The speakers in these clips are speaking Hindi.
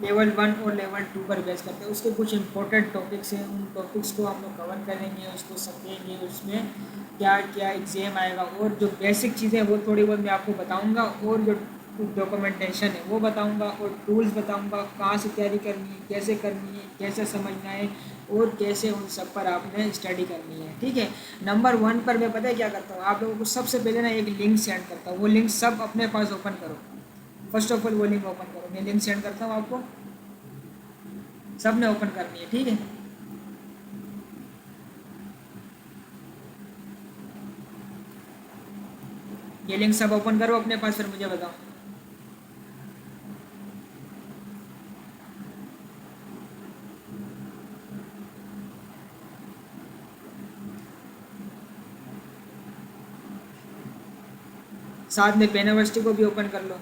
लेवल 1 और लेवल 2 पर बेस करते हैं। उसके कुछ इंपॉर्टेंट टॉपिक्स हैं, उन टॉपिक्स को हम लोग कवर करेंगे, उसको समझेंगे, उसमें क्या क्या एग्जाम आएगा, और जो बेसिक चीज़ें हैं वो थोड़ी बहुत मैं आपको बताऊंगा, और जो डॉक्यूमेंटेशन है वो बताऊंगा, और टूल्स बताऊंगा, कहाँ से तैयारी करनी है, कैसे समझना है, और कैसे उन सब पर आपने स्टडी करनी है। ठीक है। नंबर 1 पर मैं पता है क्या करता हूँ, आप लोगों को सबसे पहले ना एक लिंक सेंड करता हूँ, वो लिंक सब अपने पास ओपन करो। फर्स्ट ऑफ ऑल वो लिंक ओपन करो, मैं लिंक सेंड करता हूँ आपको, सब ने ओपन करनी है। ठीक है। ये लिंक सब ओपन करो अपने पास, फिर मुझे बताओ। साथ में पेन यूनिवर्सिटी को भी ओपन कर लो।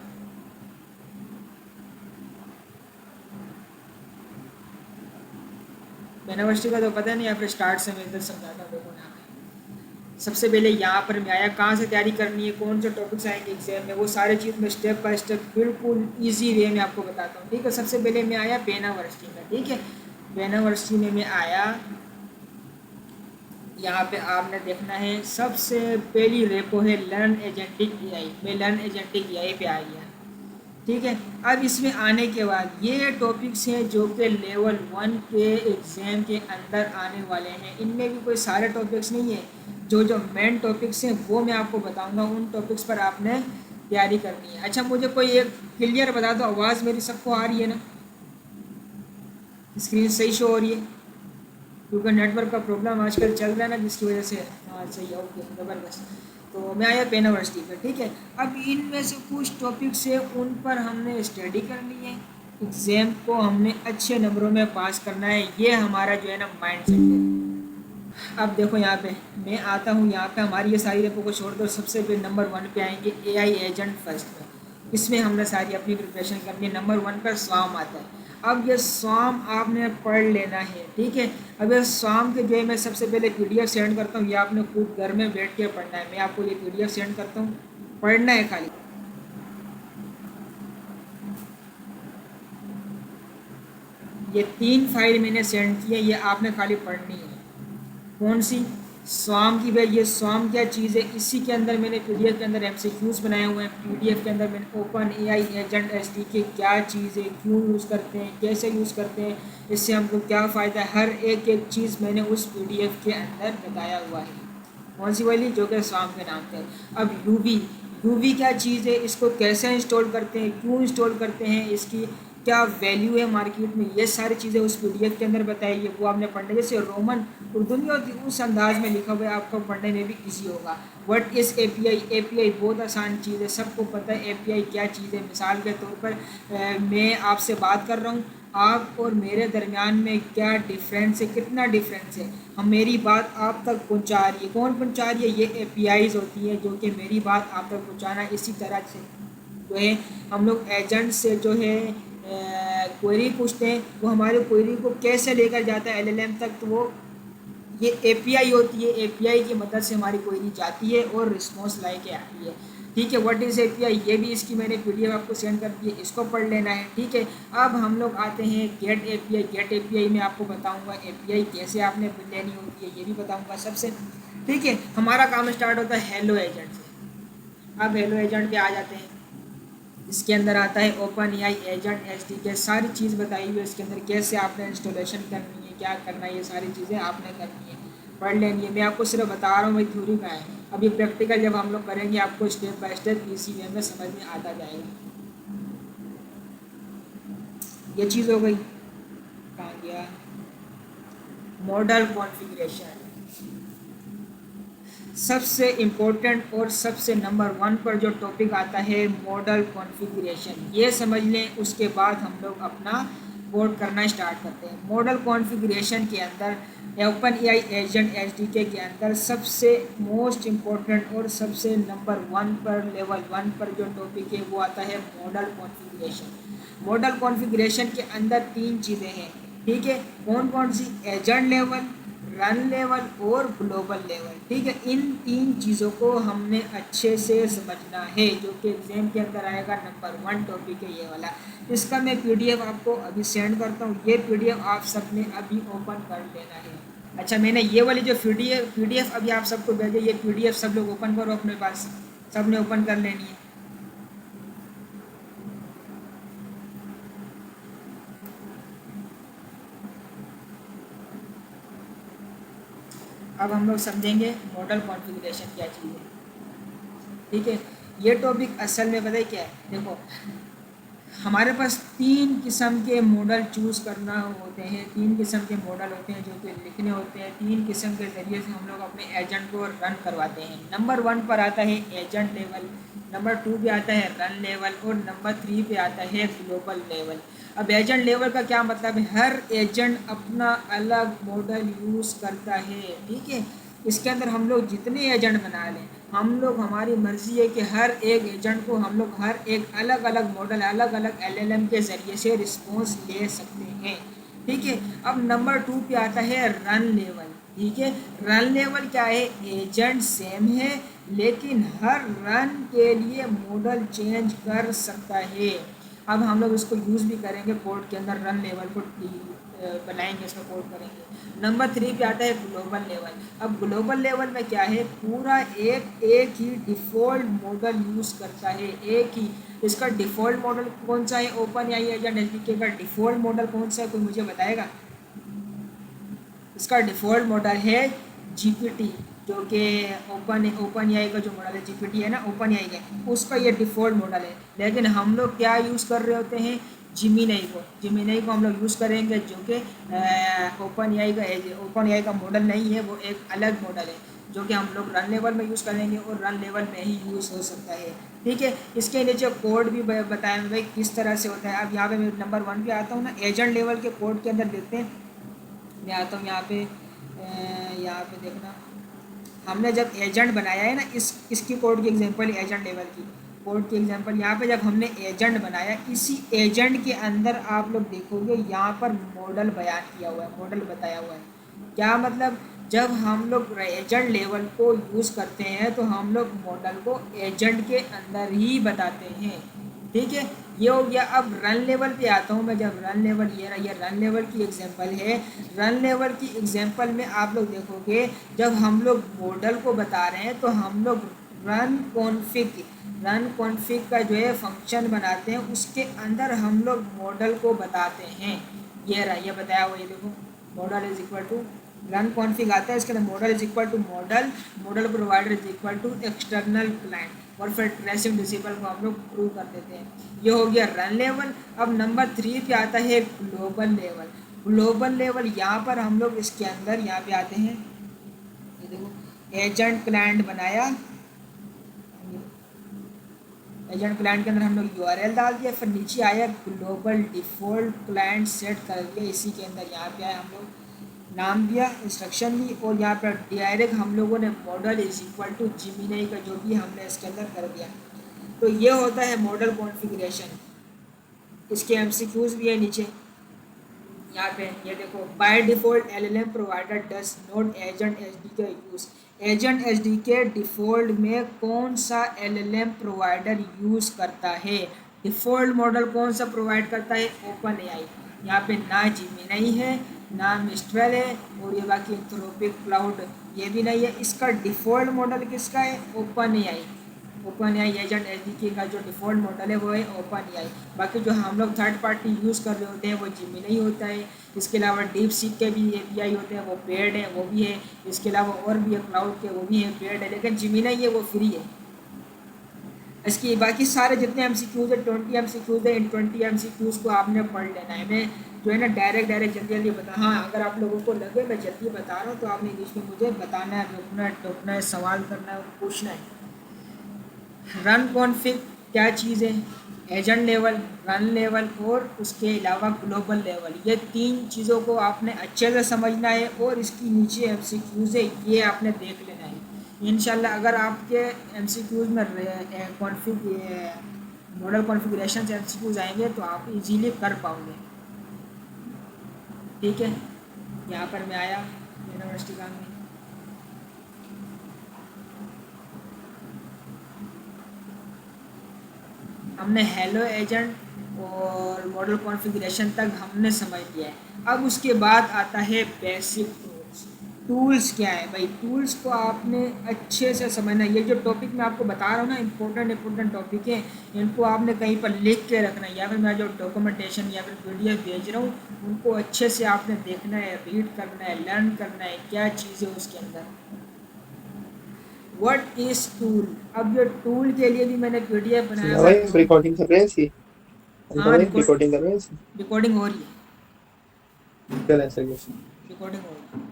पेन यूनिवर्सिटी का तो पता नहीं, या फिर स्टार्ट से मैं इधर समझाता हूँ। देखो यहाँ पे सबसे पहले यहाँ पर मैं आया, कहाँ से तैयारी करनी है, कौन से टॉपिक्स आएंगे एग्जाम में, वो सारी चीज़ मैं स्टेप बाय स्टेप बिल्कुल ईजी वे में आपको बताता हूँ। ठीक है। सबसे पहले मैं आया पेन यूनिवर्सिटी में। ठीक है। पेन यूनिवर्सिटी में मैं आया, यहाँ पे आपने देखना है सबसे पहली रेपो है लर्न एजेंटिक एआई। मैं लर्न एजेंटिक एआई पे आ गया। ठीक है। अब इसमें आने के बाद ये टॉपिक्स हैं जो कि लेवल 1 के एग्ज़ाम के अंदर आने वाले हैं। इनमें भी कोई सारे टॉपिक्स नहीं है, जो जो मेन टॉपिक्स हैं वो मैं आपको बताऊंगा, उन टॉपिक्स पर आपने तैयारी करनी है। अच्छा, मुझे कोई एक क्लियर बता दो, आवाज़ मेरी सबको आ रही है ना, स्क्रीन सही शो हो रही है? क्योंकि नेटवर्क का प्रॉब्लम आजकल चल रहा है ना, जिसकी वजह से। हाँ सही है, ओके ज़बरदस्त। तो मैं आया पेन यूनिवर्सिटी पर। ठीक है। अब इनमें से कुछ टॉपिक्स है, उन पर हमने स्टडी करनी है, एग्ज़ाम को हमने अच्छे नंबरों में पास करना है, ये हमारा जो है ना माइंड सेट है। अब देखो यहाँ पे मैं आता हूँ, यहाँ पे हमारी ये सारी रेपो को छोड़ दो, सबसे पे नंबर 1 पे आएंगे एआई एजेंट फर्स्ट में। इसमें हमने सारी अपनी प्रिपरेशन करनी है। नंबर 1 पर स्वाम आता है। अब ये स्वाम आपने पढ़ लेना है। ठीक है। अब ये स्वाम के जो है मैं सबसे पहले पीडीएफ सेंड करता हूँ, ये आपने खुद घर में बैठ के पढ़ना है। मैं आपको ये पीडीएफ सेंड करता हूँ, पढ़ना है खाली। ये 3 फाइल मैंने सेंड की है, ये आपने खाली पढ़नी है। कौन सी? स्वाम की। भाई ये स्वाम क्या चीज़ है, इसी के अंदर मैंने पीडीएफ के अंदर एमसीक्यूज बनाए हुए हैं। पीडीएफ के अंदर मैंने ओपन एआई एजेंट एसडीके क्या चीज़ है, क्यों यूज़ करते हैं, कैसे यूज़ करते हैं, इससे हमको क्या फ़ायदा है, हर एक एक चीज़ मैंने उस पीडीएफ के अंदर बताया हुआ है। कौन सी वाली? जो कि स्वाम के नाम पे। अब यूवी, यूवी क्या चीज़ है, इसको कैसे इंस्टॉल करते हैं, क्यों इंस्टॉल करते हैं, इसकी क्या वैल्यू है मार्केट में, ये सारी चीज़ें उस पीडीएफ के अंदर बताई है, वो आपने पढ़ने। जैसे रोमन उर्दू में होती, उस अंदाज में लिखा हुआ है, आपको पढ़ने में भी इजी होगा। What is API? एपीआई बहुत आसान चीज़ है, सबको पता है एपीआई क्या चीज़ है। मिसाल के तौर पर मैं आपसे बात कर रहा हूँ, आप और मेरे दरमियान में क्या डिफरेंस है, कितना डिफरेंस है, हम मेरी बात आप तक पहुंचा रही है, कौन पहुंचा रही है? ये एपीआईज होती है, जो कि मेरी बात आप तक पहुंचाना। इसी तरह से जो है हम लोग एजेंट से जो है क्वेरी पूछते हैं, वो हमारे क्वेरी को कैसे लेकर जाता है एलएलएम तक, तो वो ये एपीआई होती है। एपीआई की मदद से हमारी क्वेरी जाती है और रिस्पॉन्स ला के आती है। ठीक है। व्हाट इज़ एपीआई, ये भी इसकी मैंने पीडीएफ आपको सेंड कर दी है, इसको पढ़ लेना है। ठीक है। अब हम लोग आते हैं गेट एपीआई। गेट एपीआई में आपको बताऊंगा एपीआई कैसे आपने लेनी होती है, ये भी बताऊंगा सबसे। ठीक है। हमारा काम स्टार्ट होता है हेलो एजेंट से। अब हेलो एजेंट पे आ जाते हैं। इसके अंदर आता है ओपन एआई एजेंट एसडीके, सारी चीज़ बताई हुई है इसके अंदर, कैसे आपने इंस्टॉलेशन करनी है, क्या करना है, ये सारी चीज़ें आपने करनी है, पढ़ लेनी है। मैं आपको सिर्फ बता रहा हूँ भाई, थ्योरी का है। अभी प्रैक्टिकल जब हम लोग करेंगे, आपको स्टेप बाय स्टेप इसी वे में समझ में आता जाएगा। ये चीज़ हो गई। कहाँ गया? मॉडल कॉन्फ़िगरेशन सबसे इम्पोर्टेंट, और सबसे नंबर 1 पर जो टॉपिक आता है मॉडल कॉन्फ़िगरेशन, ये समझ लें। उसके बाद हम लोग अपना कोड करना स्टार्ट करते हैं। मॉडल कॉन्फ़िगरेशन के अंदर ओपन एआई एजेंट एसडीके के अंदर सबसे मोस्ट इम्पोर्टेंट और सबसे नंबर 1 पर, लेवल 1 पर जो टॉपिक है वो आता है मॉडल कॉन्फ़िगरेशन। मॉडल कॉन्फ़िगरेशन के अंदर 3 चीज़ें हैं। ठीक है। कौन कौन सी? एजेंट लेवल, रन लेवल और ग्लोबल लेवल। ठीक है, इन तीन चीज़ों को हमने अच्छे से समझना है, जो कि एग्जाम के अंदर आएगा। नंबर 1 टॉपिक है ये वाला। इसका मैं पीडीएफ आपको अभी सेंड करता हूँ। ये पीडीएफ आप सबने अभी ओपन कर लेना है। अच्छा, मैंने ये वाली जो पीडीएफ अभी आप सबको भेजे, ये पीडीएफ सब लोग ओपन करो अपने पास, सबने ओपन कर लेनी है। अब हम लोग समझेंगे मॉडल कॉन्फ़िगरेशन क्या चीज़ है। ठीक है, ये टॉपिक असल में बताइए क्या है। देखो, हमारे पास तीन किस्म के मॉडल चूज़ करना होते हैं, तीन किस्म के मॉडल होते हैं जो कि लिखने होते हैं। तीन किस्म के ज़रिए से हम लोग अपने एजेंट को रन करवाते हैं। नंबर 1 पर आता है एजेंट लेवल, नंबर 2 पे आता है रन लेवल और नंबर 3 पे आता है ग्लोबल लेवल। अब एजेंट लेवल का क्या मतलब है, हर एजेंट अपना अलग मॉडल यूज़ करता है। ठीक है, इसके अंदर हम लोग जितने एजेंट बना लें, हम लोग, हमारी मर्ज़ी है कि हर एक एजेंट को हम लोग हर एक अलग अलग मॉडल, अलग अलग एलएलएम के ज़रिए से रिस्पॉन्स ले सकते हैं। ठीक है, अब नंबर 2 पे आता है रन लेवल। ठीक है, रन लेवल क्या है, एजेंट सेम है लेकिन हर रन के लिए मॉडल चेंज कर सकता है। अब हम लोग इसको यूज़ भी करेंगे कोड के अंदर, रन लेवल को बनाएंगे, इसका कोड करेंगे। नंबर 3 पे आता है ग्लोबल लेवल। अब ग्लोबल लेवल में क्या है, पूरा एक ही डिफ़ॉल्ट मॉडल यूज़ करता है, एक ही। इसका डिफ़ॉल्ट मॉडल कौन सा है, ओपन एआई एजेंट एसडीके का डिफ़ॉल्ट मॉडल कौन सा है, कोई मुझे बताएगा। इसका डिफ़ॉल्ट मॉडल है जीपीटी, जो कि ओपन एआई का जो मॉडल है जीपीटी है ना, ओपन एआई का, उसका ये डिफ़ॉल्ट मॉडल है। लेकिन हम लोग क्या यूज़ कर रहे होते हैं, जिमिनाई को हम लोग यूज़ करेंगे, जो कि ओपन एआई का मॉडल नहीं है, वो एक अलग मॉडल है जो कि हम लोग रन लेवल में यूज़ करेंगे और रन लेवल में ही यूज़ हो सकता है। ठीक है, इसके नीचे कोड भी बताया भाई किस तरह से होता है। अब यहाँ पे मैं नंबर 1 पे आता हूँ ना, एजेंट लेवल के कोड के अंदर देखते हैं। मैं आता हूँ यहाँ पे देखना, हमने जब एजेंट बनाया है ना, इसकी कोड की एग्जांपल, एजेंट लेवल की कोड की एग्जांपल, यहाँ पे जब हमने एजेंट बनाया, इसी एजेंट के अंदर आप लोग देखोगे यहाँ पर मॉडल बयान किया हुआ है, मॉडल बताया हुआ है। क्या मतलब, जब हम लोग एजेंट लेवल को यूज़ करते हैं तो हम लोग मॉडल को एजेंट के अंदर ही बताते हैं। ठीक है, ये हो गया। अब रन लेवल पे आता हूँ मैं। जब रन लेवल, ये रन लेवल की एग्जांपल है। रन लेवल की एग्जांपल में आप लोग देखोगे, जब हम लोग मॉडल को बता रहे हैं तो हम लोग रन कॉन्फ़िग का जो है फंक्शन बनाते हैं, उसके अंदर हम लोग मॉडल को बताते हैं। ये रहा, ये बताया हुआ, ये देखो, model is equal to run config आता है, इसके अंदर model is equal to model provider is equal to external client, और फिर ट्रेसिंग डिसेबल को हम लोग प्रूव कर देते हैं। ये हो गया रन लेवल। अब नंबर 3 पे आता है ग्लोबल लेवल। ग्लोबल लेवल यहाँ पर हम लोग इसके अंदर यहाँ पे आते हैं, ये देखो, एजेंट क्लाइंट बनाया, एजेंट क्लाइंट के अंदर हम लोग यूआरएल डाल दिया, फिर नीचे आया ग्लोबल डिफ़ॉल्ट क्लाइंट सेट कर दिया। इसी के अंदर यहाँ पे आया, हम लोग नाम दिया, इंस्ट्रक्शन दी, और यहाँ पर डायरेक्ट हम लोगों ने मॉडल इज इक्वल टू जिमिनाई का जो भी हमने इसके अंदर कर दिया। तो ये होता है मॉडल कॉन्फ़िगरेशन। इसके एमसीक्यूज भी है नीचे यहाँ पे, ये देखो, by default LLM provider does not agent SDK use. Agent SDK default में कौन सा एलएलएम प्रोवाइडर यूज़ करता है, डिफ़ॉल्ट मॉडल कौन सा प्रोवाइड करता है, ओपन एआई। यहाँ पे ना जिमिनाई है, ना मिस्ट्रल है, और ये बाकी एंथ्रोपिक क्लाउड ये भी नहीं है। इसका डिफ़ॉल्ट मॉडल किसका है, open AI. Open AI agent SDK का जो डिफ़ॉल्ट मॉडल है वो है ओपन एआई। बाकी जो हम लोग थर्ड पार्टी यूज़ कर रहे होते हैं वो जिमिनाई होता है। इसके अलावा डीप सीक के भी एपीआई होते हैं, वो पेड है, वो भी है। इसके अलावा और भी है क्लाउड के, वो भी है, पेड है, लेकिन जिमिनाई है वो फ्री है। इसकी बाकी सारे जितने एमसीक्यूज़ है, 20 एमसीक्यूज़ है, इन 20 एमसीक्यूज़ को आपने पढ़ लेना है। मैं जो है ना डायरेक्ट जल्दी जल्दी बता, हाँ, अगर आप लोगों को लगे मैं जल्दी बता रहा हूँ तो आपने बीच में मुझे बताना है, रुकना है, टोकना है, सवाल करना है और पूछना है। रन कॉन्फ़िग क्या चीज़ है, एजेंट लेवल, रन लेवल और उसके अलावा ग्लोबल लेवल, ये तीन चीज़ों को आपने अच्छे से समझना है। और इसकी नीचे एमसीक्यूज़ है, ये आपने देख लेना है। इंशाल्लाह अगर आपके एमसीक्यूज़ में मॉडल कॉन्फ़िगरेशन से एमसीक्यूज़ आएंगे तो आप इजीली कर पाओगे। ठीक है, यहाँ पर मैं आया, यूनिवर्सिटी काम में हमने हेलो एजेंट और मॉडल कॉन्फ़िगरेशन तक हमने समझ लिया है। अब उसके बाद आता है बेसिक टूल्स। टूल्स क्या है भाई? टूल्स को आपने अच्छे से समझना है। ये जो टॉपिक मैं आपको बता रहा हूँ ना, इंपॉर्टेंट टॉपिक है, इनको आपने कहीं पर लिख के रखना है, या फिर मैं जो डॉक्यूमेंटेशन या फिर पीडीएफ भेज रहा हूँ उनको अच्छे से आपने देखना है, रीड करना है, लर्न करना है क्या चीज़ है उसके अंदर। What is tool? अब ये टूल के लिए भी मैंने पीडीएफ बनाया सिया हुआ भाई है। आप रिकॉर्डिंग कर रहे हैं इसकी? अंधा हाँ, भाई रिकॉर्डिंग कर रहे हैं इसकी? रिकॉर्डिंग हो रही है। चल ऐसा कैसे? रिकॉर्डिंग हो रही है।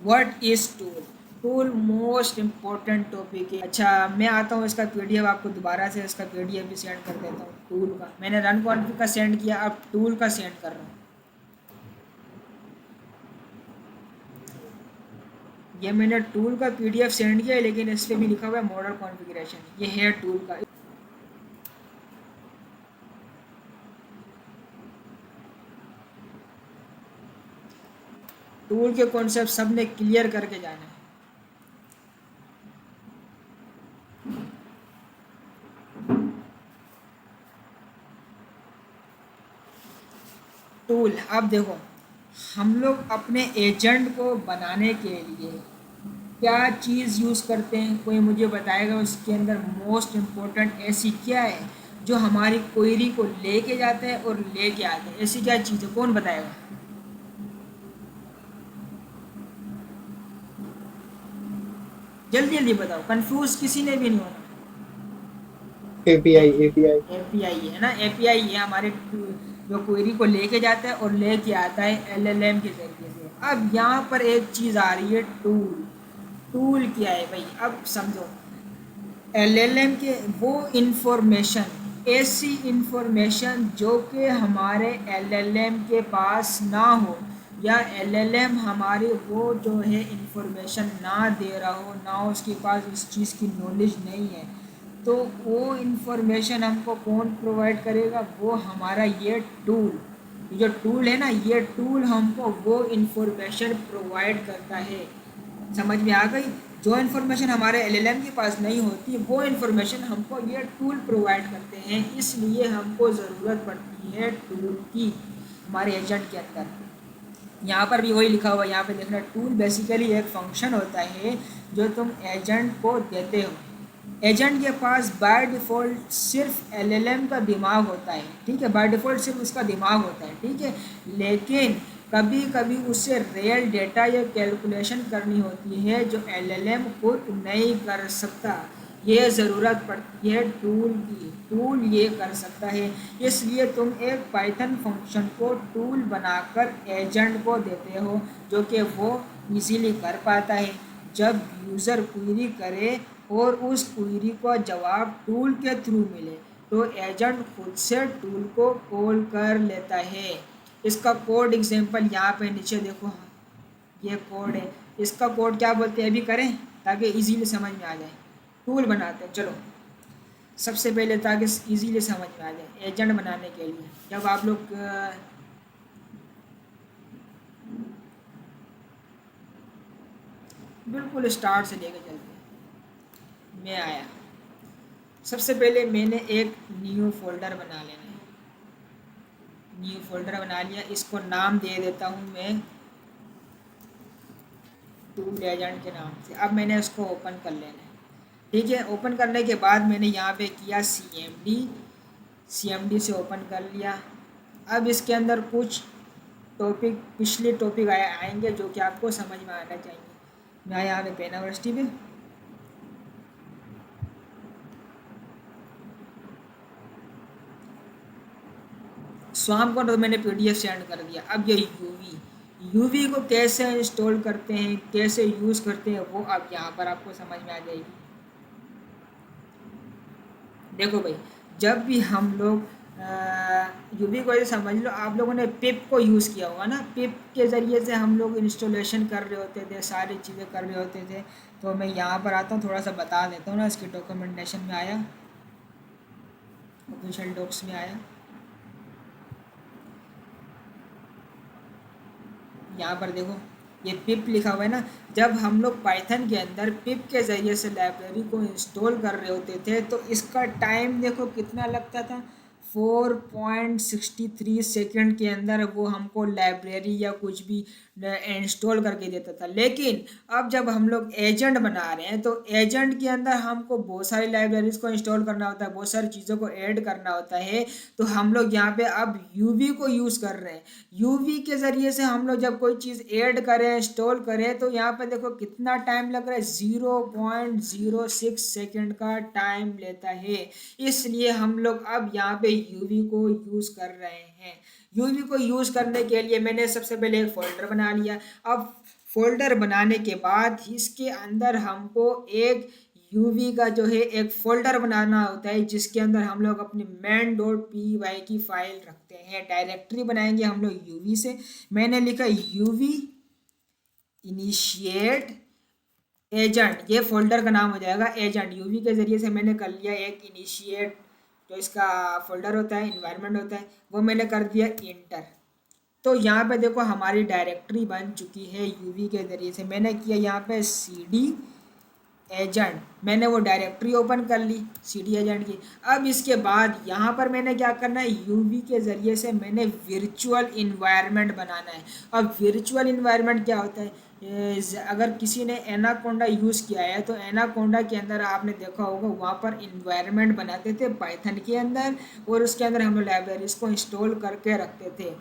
What is tool? Tool most important topic है। अच्छा, मैं आता हूँ, इसका पीडीएफ आपको दोबारा से इसका पीडीएफ भी सेंड कर देता हूँ टूल का। मैंने रन कॉन्फ़िग का सेंड किया, अब टूल का सेंड कर रहा हूँ। ये मैंने टूल का पीडीएफ सेंड किया है, लेकिन इस पर भी लिखा हुआ है मॉडल कॉन्फ़िगरेशन। ये है टूल का। टूल के कॉन्सेप्ट सब ने क्लियर करके जाना है। टूल, अब देखो, हम लोग अपने एजेंट को बनाने के लिए क्या चीज़ यूज़ करते हैं? कोई मुझे बताएगा उसके अंदर मोस्ट इम्पोर्टेंट ऐसी क्या है जो हमारी क्वेरी को लेके जाते हैं और लेके आते हैं? ऐसी क्या चीज़ है, कौन बताएगा? जल्दी जल्दी बताओ, कंफ्यूज किसी ने भी नहीं होना। API API. एपीआई है ना, एपीआई है हमारे जो क्वेरी को लेके जाता है और लेके आता है एलएलएम के जरिए से। अब यहाँ पर एक चीज़ आ रही है, टूल। टूल क्या है भाई? अब समझो, एलएलएम के वो इंफॉर्मेशन, ऐसी इंफॉर्मेशन जो कि हमारे एलएलएम के पास ना हो, या एलएलएम हमारे वो जो है इंफॉर्मेशन ना दे रहा हो, ना उसके पास इस चीज़ की नॉलेज नहीं है, तो वो इंफॉर्मेशन हमको कौन प्रोवाइड करेगा? वो हमारा ये टूल। ये जो टूल है ना, ये टूल हमको वो इंफॉर्मेशन प्रोवाइड करता है। समझ में आ गई? जो इन्फॉर्मेशन हमारे एलएलएम के पास नहीं होती, वो इन्फॉर्मेशन हमको ये टूल प्रोवाइड करते हैं। इसलिए हमको ज़रूरत पड़ती है टूल की हमारे एजेंट के अंदर। यहाँ पर भी वही लिखा हुआ है, यहाँ पे देखना, टूल बेसिकली एक फंक्शन होता है जो तुम एजेंट को देते हो। एजेंट के पास बाय डिफ़ॉल्ट सिर्फ एलएलएम का दिमाग होता है, ठीक है, बाय डिफ़ॉल्ट सिर्फ उसका दिमाग होता है, ठीक है। लेकिन कभी कभी उसे रियल डेटा या कैलकुलेशन करनी होती है जो एलएलएम खुद नहीं कर सकता। ये ज़रूरत पड़ती है टूल की, टूल ये कर सकता है। इसलिए तुम एक पाइथन फंक्शन को टूल बनाकर एजेंट को देते हो, जो कि वो इजीली कर पाता है। जब यूज़र क्वेरी करे और उस क्वेरी का जवाब टूल के थ्रू मिले, तो एजेंट खुद से टूल को कॉल कर लेता है। इसका कोड एग्जांपल यहाँ पे नीचे देखो, ये कोड है। इसका कोड क्या बोलते हैं अभी करें, ताकि इजीली समझ में आ जाए। टूल बनाते हैं, चलो सबसे पहले, ताकि इजीली समझ में आ जाए। एजेंट बनाने के लिए जब आप लोग बिल्कुल स्टार्ट से लेके चलते हैं। मैं आया, सबसे पहले मैंने एक न्यू फोल्डर बना लेना है। न्यू फोल्डर बना लिया, इसको नाम दे देता हूँ मैं टूल एजेंट के नाम से। अब मैंने उसको ओपन कर लेना है, ठीक है। ओपन करने के बाद मैंने यहाँ पे किया CMD से ओपन कर लिया। अब इसके अंदर कुछ टॉपिक, पिछले टॉपिक आएंगे जो कि आपको समझ में आना चाहिए। मैं यहाँ पे पेन यूनिवर्सिटी में स्वाम को तो मैंने पीडीएफ सेंड कर दिया। अब ये यूवी को कैसे इंस्टॉल करते हैं, कैसे यूज़ करते हैं, वो अब यहाँ पर आपको समझ में आ जाएगी। देखो भाई, जब भी हम लोग यूवी को ऐसे समझ लो, आप लोगों ने पिप को यूज़ किया होगा ना। पिप के ज़रिए से हम लोग इंस्टॉलेशन कर रहे होते थे, सारी चीज़ें कर रहे होते थे। तो मैं यहाँ पर आता हूँ, थोड़ा सा बता देता हूँ ना। इसकी डॉक्यूमेंटेशन में आया, ऑफिशियल डॉक्स में आया, यहाँ पर देखो ये पिप लिखा हुआ है ना। जब हम लोग पाइथन के अंदर पिप के ज़रिए से लाइब्रेरी को इंस्टॉल कर रहे होते थे तो इसका टाइम देखो कितना लगता था। 4.63 सेकंड के अंदर वो हमको लाइब्रेरी या कुछ भी इंस्टॉल करके देता था। लेकिन अब जब हम लोग एजेंट बना रहे हैं तो एजेंट के अंदर हमको बहुत सारी लाइब्रेरीज को इंस्टॉल करना होता है, बहुत सारी चीज़ों को ऐड करना होता है। तो हम लोग यहाँ पे अब यूवी को यूज़ कर रहे हैं। यूवी के ज़रिए से हम लोग जब कोई चीज़ ऐड करें, इंस्टॉल करें, तो यहाँ पे देखो कितना टाइम लग रहा है, 0.06 सेकेंड का टाइम लेता है। इसलिए हम लोग अब यहाँ पे यूवी को यूज़ कर रहे हैं। यूवी को यूज़ करने के लिए मैंने सबसे पहले एक फ़ोल्डर बना लिया। अब फ़ोल्डर बनाने के बाद इसके अंदर हमको एक यूवी का जो है एक फ़ोल्डर बनाना होता है जिसके अंदर हम लोग अपनी main.py की फ़ाइल रखते हैं। डायरेक्टरी बनाएंगे हम लोग यूवी से। मैंने लिखा यूवी इनिशिएट एजेंट, ये फोल्डर का नाम हो जाएगा एजेंट। यूवी के ज़रिए से मैंने कर लिया एक इनिशिएट, जो इसका फोल्डर होता है, इन्वायरमेंट होता है, वो मैंने कर दिया इंटर। तो यहाँ पे देखो हमारी डायरेक्टरी बन चुकी है यूवी के ज़रिए से। मैंने किया यहाँ पे cd एजेंट, मैंने वो डायरेक्टरी ओपन कर ली cd एजेंट की। अब इसके बाद यहाँ पर मैंने क्या करना है, यूवी के ज़रिए से मैंने वर्चुअल इन्वायरमेंट बनाना है। अब वर्चुअल इन्वायरमेंट क्या होता है, अगर किसी ने एनाकोंडा यूज़ किया है तो एनाकोंडा के अंदर आपने देखा होगा वहाँ पर इन्वायरमेंट बनाते थे पाइथन के अंदर, और उसके अंदर हम लोग लाइब्रेरीज को इंस्टॉल करके रखते थे।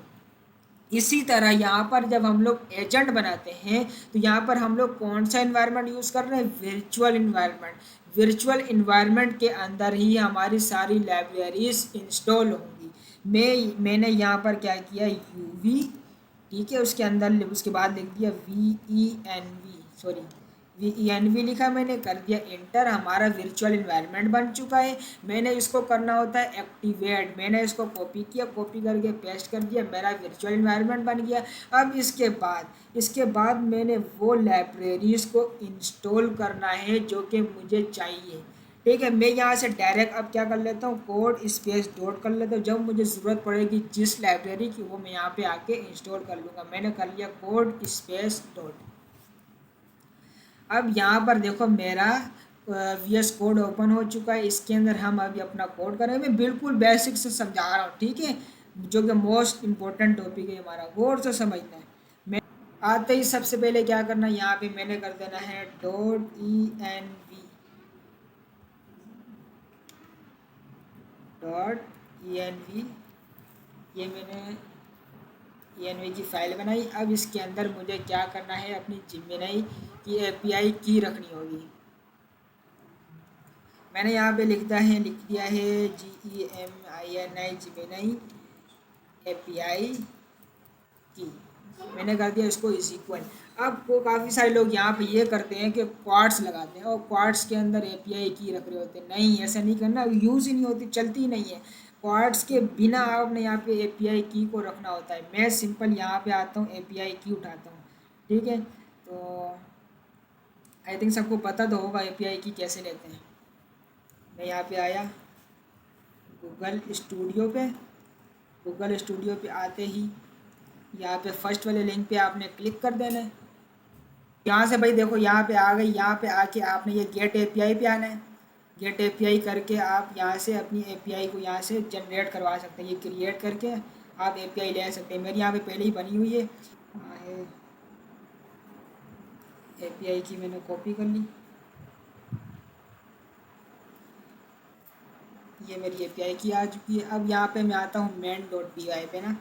इसी तरह यहाँ पर जब हम लोग एजेंट बनाते हैं तो यहाँ पर हम लोग कौन सा इन्वायरमेंट यूज़ कर रहे हैं, वर्चुअल इन्वायरमेंट। वर्चुअल इन्वायरमेंट के अंदर ही हमारी सारी लाइब्रेरीज इंस्टॉल होंगी। मैंने यहाँ पर क्या किया, यूवी, ठीक है, उसके अंदर उसके बाद लिख दिया वी लिखा, मैंने कर दिया इंटर। हमारा वर्चुअल इन्वायरमेंट बन चुका है। मैंने इसको करना होता है एक्टिवेट, मैंने इसको कॉपी किया, कॉपी करके पेस्ट कर दिया, मेरा वर्चुअल इन्वायरमेंट बन गया। अब इसके बाद मैंने वो लाइब्रेरीज़ को इंस्टॉल करना है जो कि मुझे चाहिए। ठीक है, मैं यहाँ से डायरेक्ट अब क्या कर लेता हूँ, कोड स्पेस डॉट कर लेता हूँ। जब मुझे ज़रूरत पड़ेगी जिस लाइब्रेरी की, वो मैं यहाँ पे आके इंस्टॉल कर लूँगा। मैंने कर लिया कोड स्पेस डॉट। अब यहाँ पर देखो मेरा VS कोड ओपन हो चुका है। इसके अंदर हम अभी अपना कोड करेंगे। मैं बिल्कुल बेसिक से समझा रहा हूँ, ठीक है, जो कि मोस्ट इम्पोर्टेंट टॉपिक है हमारा, गौर से समझना है। मैं आते ही सबसे पहले क्या करना है, यहाँ पे मैंने कर देना है .env, ये मैंने env की फ़ाइल बनाई। अब इसके अंदर मुझे क्या करना है, अपनी जिमेनाई की API की रखनी होगी। मैंने यहाँ पे लिख दिया है GEMINI जिमेनाई API की, मैंने कर दिया इसको इज इक्वल। अब को काफ़ी सारे लोग यहाँ पे ये करते हैं कि क्वाड्स लगाते हैं और क्वाड्स के अंदर API की रख रहे होते हैं। नहीं, ऐसा नहीं करना, यूज़ ही नहीं होती, चलती ही नहीं है। क्वाड्स के बिना आपने यहाँ पे API की को रखना होता है। मैं सिंपल यहाँ पे आता हूँ, API की उठाता हूँ, ठीक है। तो आई थिंक सबको पता तो होगा API की कैसे लेते हैं। मैं यहाँ पे आया गूगल स्टूडियो पे आते ही यहाँ पे फर्स्ट वाले लिंक पे आपने क्लिक कर देना है। यहाँ से भाई देखो यहाँ पे आ गई, यहाँ पे आके आपने ये गेट API पे आना है। गेट API करके आप यहाँ से अपनी API को यहाँ से जनरेट करवा सकते हैं। ये क्रिएट करके आप API ले सकते हैं। मेरी यहाँ पे पहले ही बनी हुई है, API की मैंने कॉपी कर ली। ये मेरी API की आ चुकी है। अब यहाँ पे मैं आता हूँ main.py पे ना,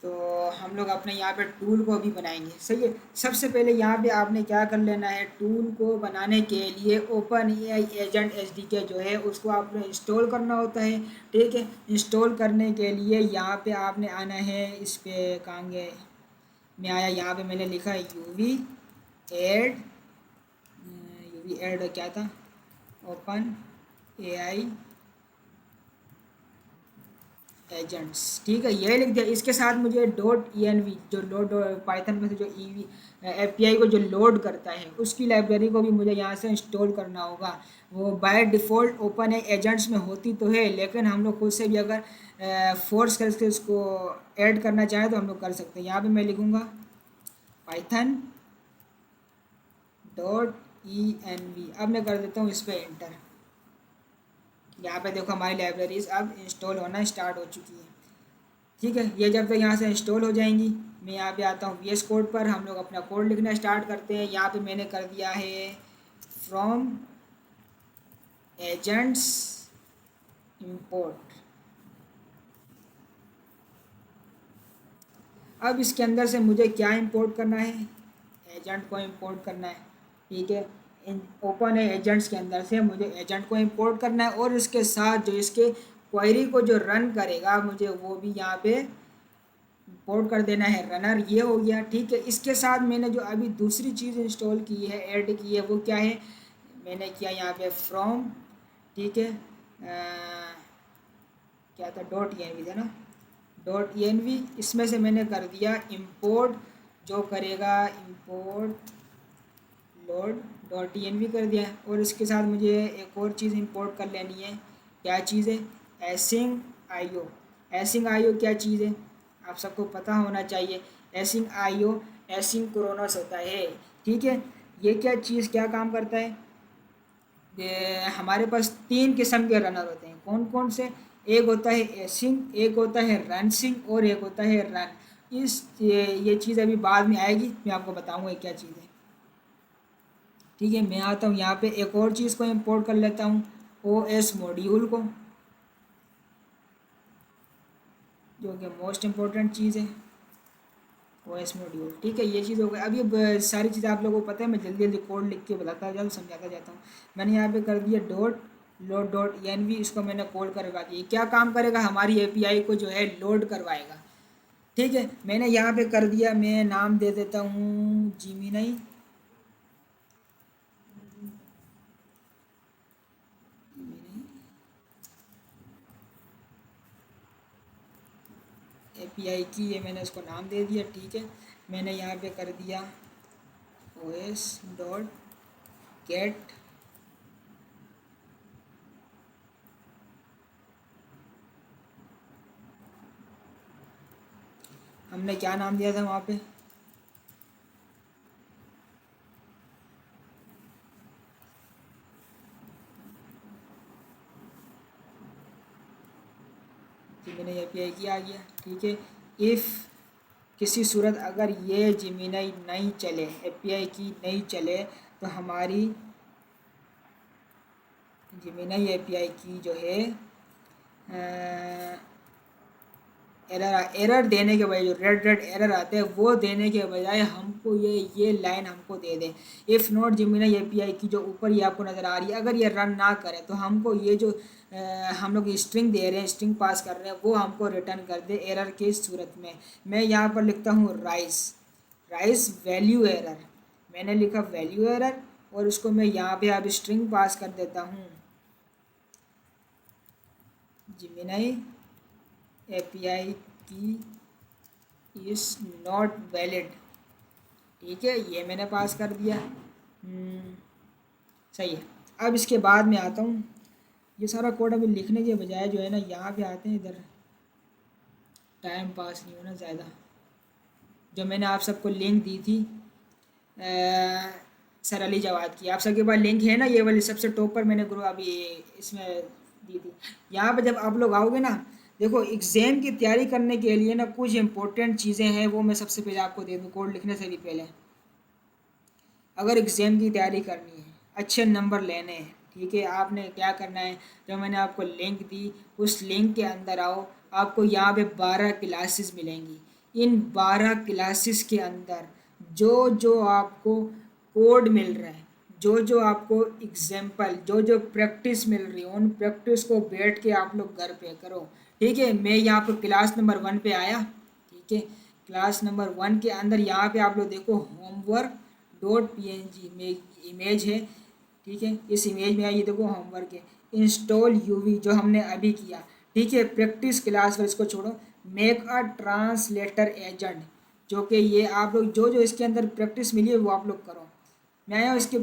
तो हम लोग अपने यहाँ पे टूल को भी बनाएंगे, सही है। सबसे पहले यहाँ पे आपने क्या कर लेना है, टूल को बनाने के लिए OpenAI एजेंट SDK जो है उसको आपने इंस्टॉल करना होता है, ठीक है। इंस्टॉल करने के लिए यहाँ पे आपने आना है, इस पे कहाँ गए, मैं आया यहाँ पे, मैंने लिखा है यूवी एड क्या था, OpenAI एजेंट्स, ठीक है, ये लिख दिया। इसके साथ मुझे .env जो लोड पाइथन में से जो API को जो लोड करता है उसकी लाइब्रेरी को भी मुझे यहाँ से इंस्टॉल करना होगा। वो बाय डिफ़ॉल्ट OpenAI एजेंट्स में होती तो है, लेकिन हम लोग खुद से भी अगर फोर्स करके उसको ऐड करना चाहें तो हम लोग कर सकते हैं। यहाँ पे मैं लिखूँगा पाइथन डॉट env। अब मैं कर देता हूँ इस पर एंटर। यहाँ पे देखो हमारी लाइब्रेरीज अब इंस्टॉल होना स्टार्ट हो चुकी है। ठीक है, ये जब तक यहाँ से इंस्टॉल हो जाएंगी, मैं यहाँ पे आता हूँ VS कोड पर। हम लोग अपना कोड लिखना स्टार्ट करते हैं। यहाँ पे मैंने कर दिया है फ्रॉम एजेंट्स इंपोर्ट। अब इसके अंदर से मुझे क्या इंपोर्ट करना है, एजेंट को इंपोर्ट करना है। ठीक है, ओपन है एजेंट्स के अंदर से मुझे एजेंट को इंपोर्ट करना है, और इसके साथ जो इसके क्वेरी को जो रन करेगा मुझे वो भी यहाँ पे इंपोर्ट कर देना है, रनर। ये हो गया। ठीक है, इसके साथ मैंने जो अभी दूसरी चीज़ इंस्टॉल की है, ऐड की है, वो क्या है, मैंने किया यहाँ पे फ्रॉम। ठीक है, क्या था, डॉट env था ना, डॉट env। इसमें से मैंने कर दिया इंपोर्ट, जो करेगा इंपोर्ट लोड डॉट env कर दिया। और इसके साथ मुझे एक और चीज़ इंपोर्ट कर लेनी है। क्या चीज़ है, एसिंग आईओ। एसिंग आईओ क्या चीज़ है, आप सबको पता होना चाहिए। एसिंग आईओ एसिंक्रोनस होता है। ठीक है, ये क्या चीज़ क्या काम करता है, हमारे पास तीन किस्म के रनर होते हैं। कौन कौन से, एक होता है एसिंग, एक होता है रनसिंग, और एक होता है रन। ये चीज़ अभी बाद में आएगी, मैं आपको बताऊंगा क्या चीज़ है। ठीक है, मैं आता हूँ यहाँ पे एक और चीज़ को इंपोर्ट कर लेता हूँ, OS मॉड्यूल को, जो कि मोस्ट इम्पोर्टेंट चीज़ है, OS मॉड्यूल। ठीक है, ये चीज़ हो गई। अब ये सारी चीज़ें आप लोगों को पता है, मैं जल्दी जल्दी कोड लिख के बताता जाऊँ, समझाता जाता हूँ। मैंने यहाँ पे कर दिया डॉट लोड डॉट env, इसको मैंने कॉल करवा दिया। क्या काम करेगा, हमारी API को जो है लोड करवाएगा। ठीक है, मैंने यहाँ पे कर दिया, मैं नाम दे देता हूँ जिमिनाई। API की ये मैंने उसको नाम दे दिया। ठीक है, मैंने यहाँ पे कर दिया OS डॉट गेट। हमने क्या नाम दिया था वहाँ पे, कि मैंने API की आ गया। ठीक है, इफ़ किसी सूरत अगर ये जिमिनाई नहीं चले, API की नहीं चले, तो हमारी जिमिनाई API की जो है एरर देने के बजाय, जो रेड रेड एरर आते हैं वो देने के बजाय हमको ये लाइन हमको दे दें। इफ़ नॉट जिमिनाई API की जो ऊपर ये आपको नज़र आ रही है, अगर ये रन ना करे तो हमको ये जो हम लोग स्ट्रिंग दे रहे हैं, स्ट्रिंग पास कर रहे हैं, वो हमको रिटर्न कर दे एरर की सूरत में। मैं यहाँ पर लिखता हूँ राइस, राइस वैल्यू एरर। मैंने लिखा वैल्यू एरर, और उसको मैं यहाँ पे अब स्ट्रिंग पास कर देता हूँ, जिमिनाई API की इज़ नॉट वैलिड। ठीक है, ये मैंने पास कर दिया। सही है। अब इसके बाद में आता हूँ, ये सारा कोड अभी लिखने के बजाय जो है ना, यहाँ पे आते हैं, इधर टाइम पास नहीं होना ज़्यादा। जो मैंने आप सबको लिंक दी थी सर अली जवाद की, आप सबके पास लिंक है ना, ये वाली सबसे टॉप पर मैंने ग्रुप अभी इसमें दी थी। यहाँ पे जब आप लोग आओगे ना, देखो एग्ज़ाम की तैयारी करने के लिए ना कुछ इंपॉर्टेंट चीज़ें हैं, वो मैं सबसे पहले आपको दे दूँ कोड लिखने से भी पहले। अगर एग्ज़ाम की तैयारी करनी है, अच्छे नंबर लेने हैं, ठीक है, आपने क्या करना है, जो मैंने आपको लिंक दी उस लिंक के अंदर आओ। आपको यहाँ पे 12 क्लासेस मिलेंगी। इन 12 क्लासेस के अंदर जो जो आपको कोड मिल रहा है, जो जो आपको एग्जाम्पल, जो जो प्रैक्टिस मिल रही है, उन प्रैक्टिस को बैठ के आप लोग घर पे करो। ठीक है, मैं यहाँ पर क्लास नंबर 1 पे आया। ठीक है, क्लास नंबर 1 के अंदर यहाँ पे आप लोग देखो होमवर्क डॉट PNG में इमेज है। ठीक है, इस इमेज में ये देखो होमवर्क है, इंस्टॉल UV जो हमने अभी किया। ठीक है, प्रैक्टिस क्लास पर इसको छोड़ो, मेक अ ट्रांसलेटर एजेंट, जो कि ये आप लोग जो जो इसके अंदर प्रैक्टिस मिली है वो आप लोग करो। मैं आया इसके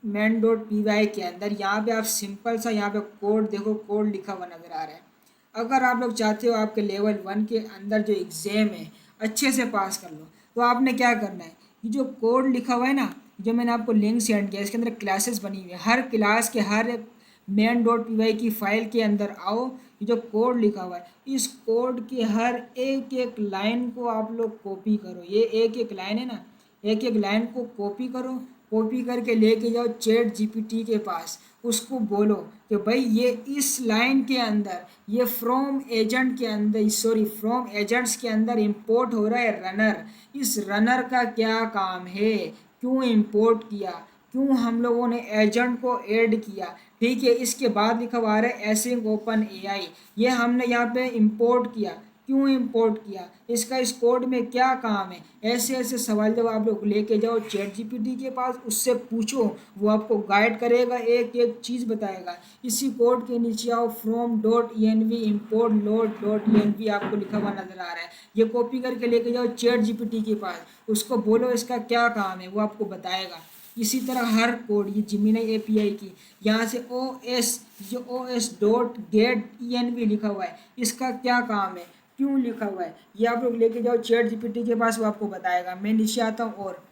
मैन डॉट PY के अंदर, यहाँ पे आप सिंपल सा यहाँ पे कोड देखो, कोड लिखा हुआ नज़र आ रहा है। अगर आप लोग चाहते हो आपके लेवल 1 के अंदर जो एग्ज़ाम है अच्छे से पास कर लो, तो आपने क्या करना है, ये जो कोड लिखा हुआ है ना, जो मैंने आपको लिंक सेंड किया, इसके अंदर क्लासेस बनी हुई है। हर क्लास के हर एक मेन डॉट पी वाई की फाइल के अंदर आओ, ये जो कोड लिखा हुआ है, इस कोड की हर एक एक लाइन को आप लोग कॉपी करो। ये एक एक लाइन है ना, एक एक लाइन को कॉपी करो। कॉपी करके लेके जाओ चैट जीपीटी के पास, उसको बोलो कि भाई ये इस लाइन के अंदर, ये फ्रॉम एजेंट के अंदर, सॉरी फ्रॉम एजेंट्स के अंदर इंपोर्ट हो रहा है रनर। इस रनर का क्या काम है, क्यों इंपोर्ट किया, क्यों हम लोगों ने एजेंट को ऐड किया। ठीक है, इसके बाद लिखा हुआ है एसिंग ओपन एआई, ये हमने यहाँ पे इंपोर्ट किया, क्यों इंपोर्ट किया, इसका इस कोड में क्या काम है। ऐसे ऐसे सवाल जब आप लोग लेके जाओ चैट जीपीटी के पास, उससे पूछो, वो आपको गाइड करेगा, एक एक चीज़ बताएगा। इसी कोड के नीचे आओ, from dot E N V import load dot E N V आपको लिखा हुआ नजर आ रहा है। ये कॉपी करके लेके जाओ चैट जीपीटी के पास, उसको बोलो इसका क्या काम है, वो आपको बताएगा। इसी तरह हर कोड, ये जिमिनी एपीआई की, यहाँ से ओ एस, जो O S dot get E N V लिखा हुआ है, इसका क्या काम है, क्यों लिखा हुआ है, ये आप लोग लेके जाओ चैट जीपीटी के पास, वो आपको बताएगा। मैं नीचे आता हूँ, और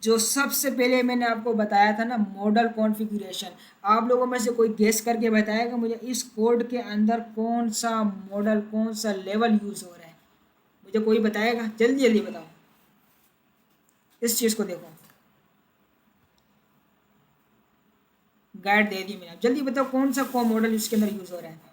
जो सबसे पहले मैंने आपको बताया था ना मॉडल कॉन्फ़िगरेशन, आप लोगों में से कोई गेस करके बताएगा मुझे इस कोड के अंदर कौन सा मॉडल, कौन सा लेवल यूज़ हो रहा है। मुझे कोई बताएगा, जल्दी जल्दी बताओ, इस चीज़ को देखो, गाइड दे दी मैंने, जल्दी बताओ कौन सा को मॉडल इसके अंदर यूज़ हो रहा है।